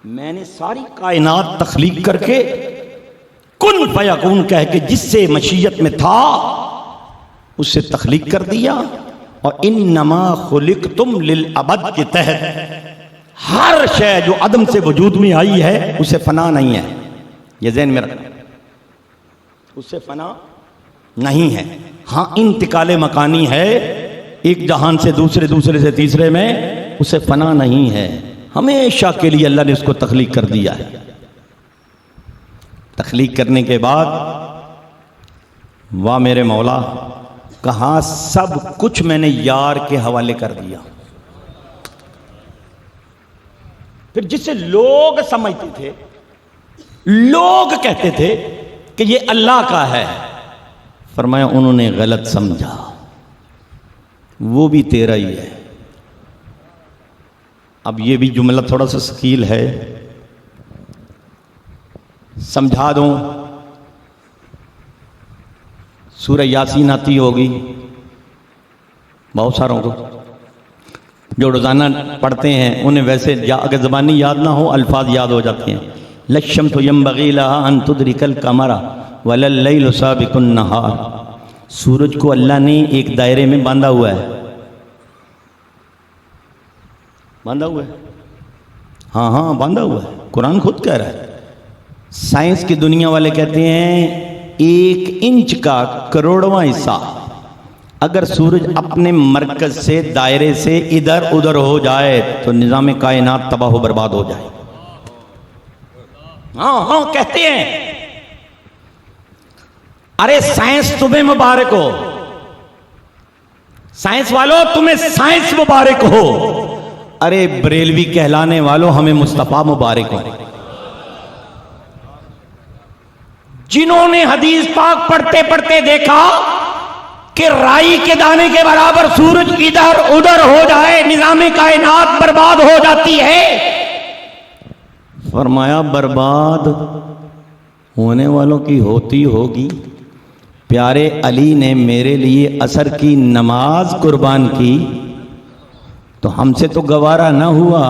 Speaker 1: میں نے ساری کائنات تخلیق کر کے کن فیکون کہہ کے جس سے مشیت میں تھا اس سے تخلیق کر دیا. اور انما خلقتم للابد کے تحت ہر شے جو عدم سے وجود میں آئی ہے اسے فنا نہیں ہے. یہ ذہن میں رکھنا، اس سے فنا نہیں ہے. ہاں انتقال مکانی ہے، ایک جہان سے دوسرے، دوسرے سے تیسرے میں، اسے فنا نہیں ہے. ہمیشہ کے لیے اللہ نے اس کو تخلیق کر دیا ہے. تخلیق کرنے کے بعد واہ میرے مولا کہاں سب کچھ میں نے یار کے حوالے کر دیا. پھر جسے لوگ سمجھتے تھے، لوگ کہتے تھے کہ یہ اللہ کا ہے، فرمایا انہوں نے غلط سمجھا، وہ بھی تیرا ہی ہے. اب یہ بھی جملہ تھوڑا سا ثقیل ہے، سمجھا دوں. سورہ یاسین آتی ہوگی بہت ساروں کو، جو روزانہ پڑھتے ہیں انہیں ویسے اگر زبانی یاد نہ ہو الفاظ یاد ہو جاتے ہیں. لَلشَّمْسُ يَنبَغِي لَهَا أَن تُدْرِكَ الْقَمَرَ وَلَا اللَّيْلُ سَابِقُ النَّهَارِ. سورج کو اللہ نے ایک دائرے میں باندھا ہوا ہے، باندھا ہوا ہے. ہاں ہاں باندھا ہوا ہے، قرآن خود کہہ رہا ہے. سائنس کی دنیا والے کہتے ہیں 1 انچ کا کروڑواں حصہ اگر سورج اپنے مرکز سے دائرے سے ادھر ادھر ہو جائے تو نظام کائنات تباہ و برباد ہو جائے. ہاں ہاں کہتے ہیں. ارے سائنس تمہیں مبارک ہو، سائنس والوں تمہیں سائنس مبارک ہو. ارے بریلوی کہلانے والوں ہمیں مصطفیٰ مبارک ہو، جنہوں نے حدیث پاک پڑھتے پڑھتے دیکھا کہ رائی کے دانے کے برابر سورج ادھر ادھر ہو جائے نظام کائنات برباد ہو جاتی ہے. فرمایا برباد ہونے والوں کی ہوتی ہوگی. پیارے علی نے میرے لیے عصر کی نماز قربان کی تو ہم سے تو گوارا نہ ہوا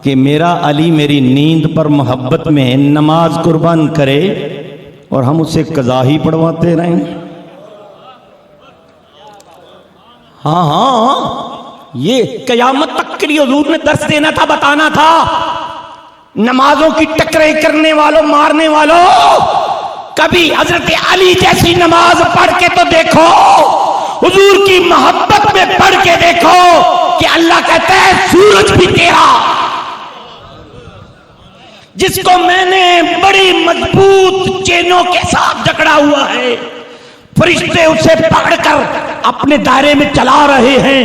Speaker 1: کہ میرا علی میری نیند پر محبت میں نماز قربان کرے اور ہم اسے قضا ہی پڑھواتے رہیں. ہاں ہاں یہ قیامت تک کے لیے حضور نے درس دینا تھا، بتانا تھا. نمازوں کی ٹکریں کرنے والوں، مارنے والوں، کبھی حضرت علی جیسی نماز پڑھ کے تو دیکھو، حضور کی محبت میں پڑھ کے دیکھو کہ اللہ کہتا ہے سورج بھی تیرا. جس کو میں نے بڑی مضبوط چینوں کے ساتھ جکڑا ہوا ہے، فرشتے اسے پکڑ کر اپنے دائرے میں چلا رہے ہیں،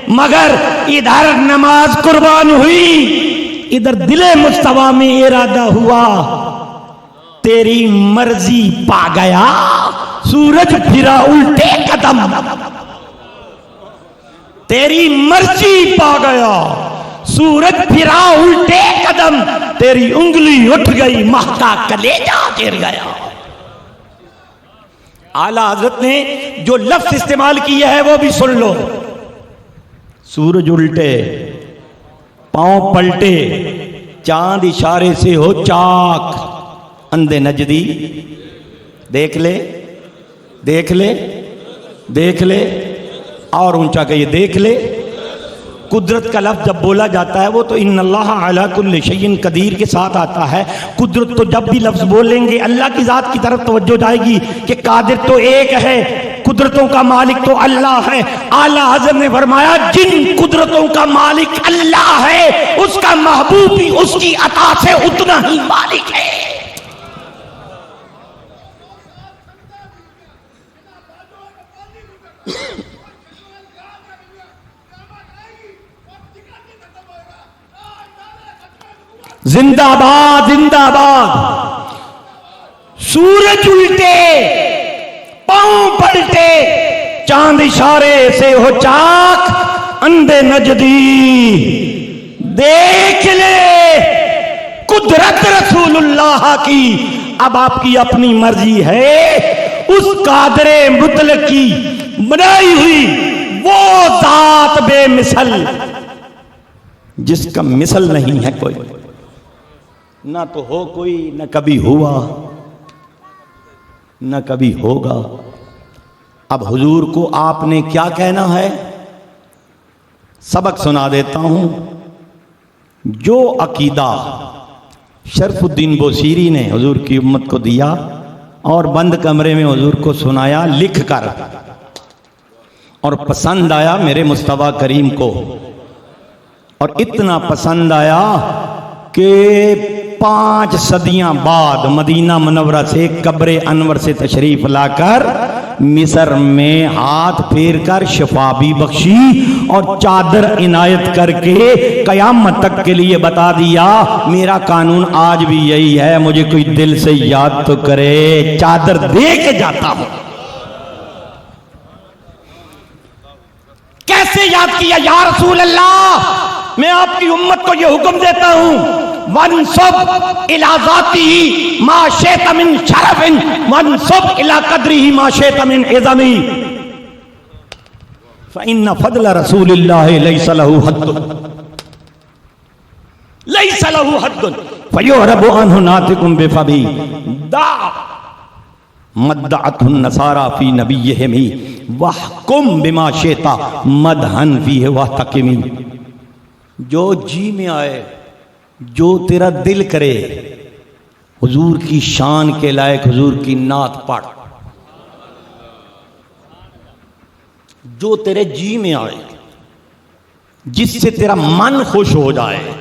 Speaker 1: مگر ادھر نماز قربان ہوئی، ادھر دل مصطفیٰ میں ارادہ ہوا، تیری مرضی پا گیا، سورج پھرا الٹے قدم، تیری مرضی پا گیا، سورج پھرا الٹے قدم، تیری انگلی اٹھ گئی، ماہ کا کلیجہ گر گیا۔ اعلیٰ حضرت نے جو لفظ استعمال کیا ہے وہ بھی سن لو، سورج الٹے، پاؤں پلٹے، چاند اشارے سے ہو چاک، اندھے نجدی دیکھ لے دیکھ لے دیکھ لے، اور اونچا کہ یہ دیکھ لے۔ قدرت کا لفظ جب بولا جاتا ہے وہ تو ان اللہ علی کل شیء قدیر کے ساتھ آتا ہے۔ قدرت تو جب بھی لفظ بولیں گے اللہ کی ذات کی طرف توجہ جائے گی کہ قادر تو ایک ہے، قدرتوں کا مالک تو اللہ ہے۔ اعلیٰ حضرت نے فرمایا جن قدرتوں کا مالک اللہ ہے اس کا محبوب بھی اس کی عطا سے اتنا ہی مالک ہے۔ زندہ باد زندہ باد۔ سورج الٹے، پاؤں پلٹے، چاند اشارے سے ہو چاک، اندھے نجدی دیکھ لے قدرت رسول اللہ کی۔ اب آپ کی اپنی مرضی ہے، اس قادر مطلق کی بنائی ہوئی وہ ذات بے مثل جس کا مثل نہیں ہے کوئی، نہ تو ہو کوئی، نہ کبھی ہوا، نہ کبھی ہوگا۔ اب حضور کو آپ نے کیا کہنا ہے؟ سبق سنا دیتا ہوں۔ جو عقیدہ شرف الدین بوسیری نے حضور کی امت کو دیا اور بند کمرے میں حضور کو سنایا لکھ کر، اور پسند آیا میرے مصطفیٰ کریم کو، اور اتنا پسند آیا کہ 5 صدیاں بعد مدینہ منورہ سے قبر انور سے تشریف لا کر مصر میں ہاتھ پھیر کر شفا بھی بخشی اور چادر عنایت کر کے قیامت تک کے لیے بتا دیا میرا قانون آج بھی یہی ہے، مجھے کوئی دل سے یاد تو کرے، چادر دے کے جاتا ہوں۔ کیسے یاد کیا؟ یا رسول اللہ میں آپ کی امت کو یہ حکم دیتا ہوں، وانصب الی ذاتی ما شئت من شرف وانصب الی قدرہ ما شئت من عظم، فإن فضل رسول اللہ لیس لہ حد، لیس لہ حد فیعرب عنہ ناطق بفمہ، دع مدعته النصارى فی نبیہم واحکم بما شئت مدحا فیہ واحتکم۔ جو جی میں آئے، جو تیرا دل کرے، حضور کی شان کے لائق حضور کی نعت پڑھ، جو تیرے جی میں آئے، جس سے تیرا من خوش ہو جائے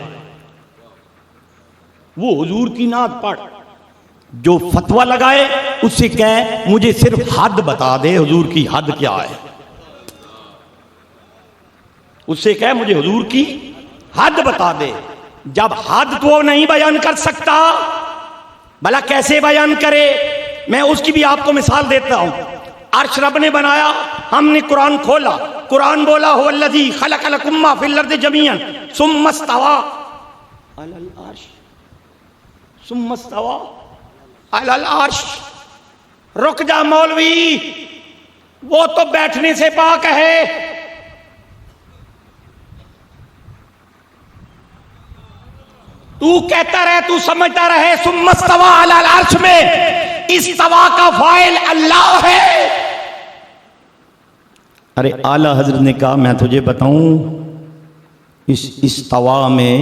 Speaker 1: وہ حضور کی نعت پڑھ۔ جو فتویٰ لگائے اس سے کہے مجھے صرف حد بتا دے، حضور کی حد کیا ہے، اس سے کہے مجھے حضور کی حد بتا دے۔ جب حد تو نہیں بیان کر سکتا، بھلا کیسے بیان کرے؟ میں اس کی بھی آپ کو مثال دیتا ہوں۔ عرش رب نے بنایا، ہم نے قرآن کھولا، قرآن بولا هو الذی خلق لکم ما فی الارض جمیعا ثم استوی علی العرش، ثم استوی علی العرش۔ رک جا مولوی، وہ تو بیٹھنے سے پاک ہے۔ تو کہتا رہے، تو سمجھتا رہے ثم استوی علی العرش میں استوا کا فاعل اللہ ہے۔ ارے اعلیٰ حضرت نے کہا میں تجھے بتاؤں اس استوا میں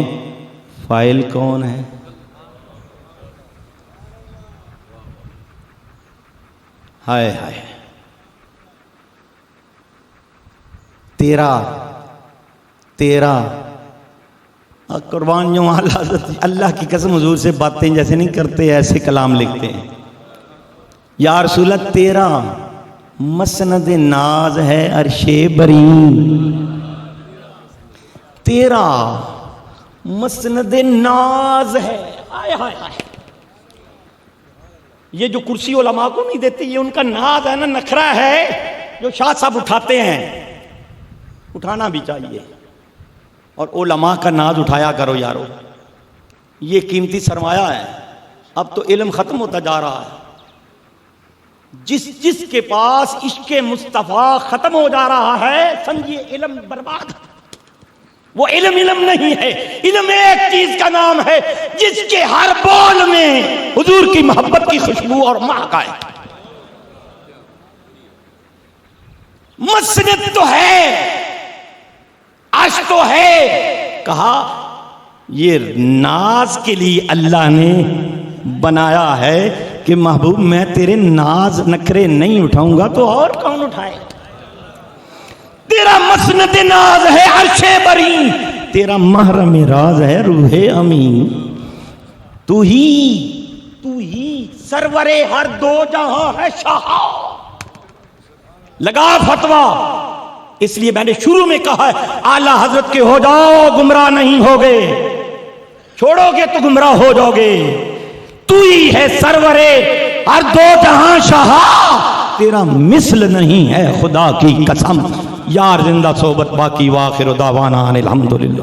Speaker 1: فاعل کون ہے؟ ہائے ہائے، تیرا قربان جو حضرت اللہ کی قسم حضور سے باتیں جیسے نہیں کرتے ایسے کلام لکھتے ہیں. یا رسول اللہ تیرا مسند ناز ہے عرش بری، تیرا مسند ناز ہے. آئے ہائے ہائے، یہ جو کرسی علماء کو نہیں دیتے یہ ان کا ناز ہے نا، نخرہ ہے جو شاہ صاحب اٹھاتے ہیں. اٹھانا بھی چاہیے اور علماء کا ناز اٹھایا کرو یارو، یہ قیمتی سرمایہ ہے. اب تو علم ختم ہوتا جا رہا ہے. جس کے پاس عشق مصطفیٰ ختم ہو جا رہا ہے سمجھیے علم برباد. وہ علم نہیں ہے. علم ایک چیز کا نام ہے جس کے ہر بول میں حضور کی محبت کی خوشبو اور مہک آئے. مسند تو ہے، عرش تو ہے. کہا یہ ناز کے لیے اللہ نے بنایا ہے کہ محبوب میں تیرے ناز نخرے نہیں اٹھاؤں گا تو اور کون اٹھائے. تیرا مسند ناز ہے عرش بری، تیرا محرم راز ہے روح امین. تو ہی سرور ہر دو جہاں ہے شاہ. لگا فتویٰ، اس لیے میں نے شروع میں کہا ہے اعلیٰ حضرت کے ہو جاؤ گمراہ نہیں ہوگے، چھوڑو گے تو گمراہ ہو جاؤ گے. تو ہی ہے سرور ہر دو جہاں شاہ، تیرا مثل نہیں ہے خدا کی قسم. یار زندہ صحبت باقی، واخر دعوانا ان الحمدللہ.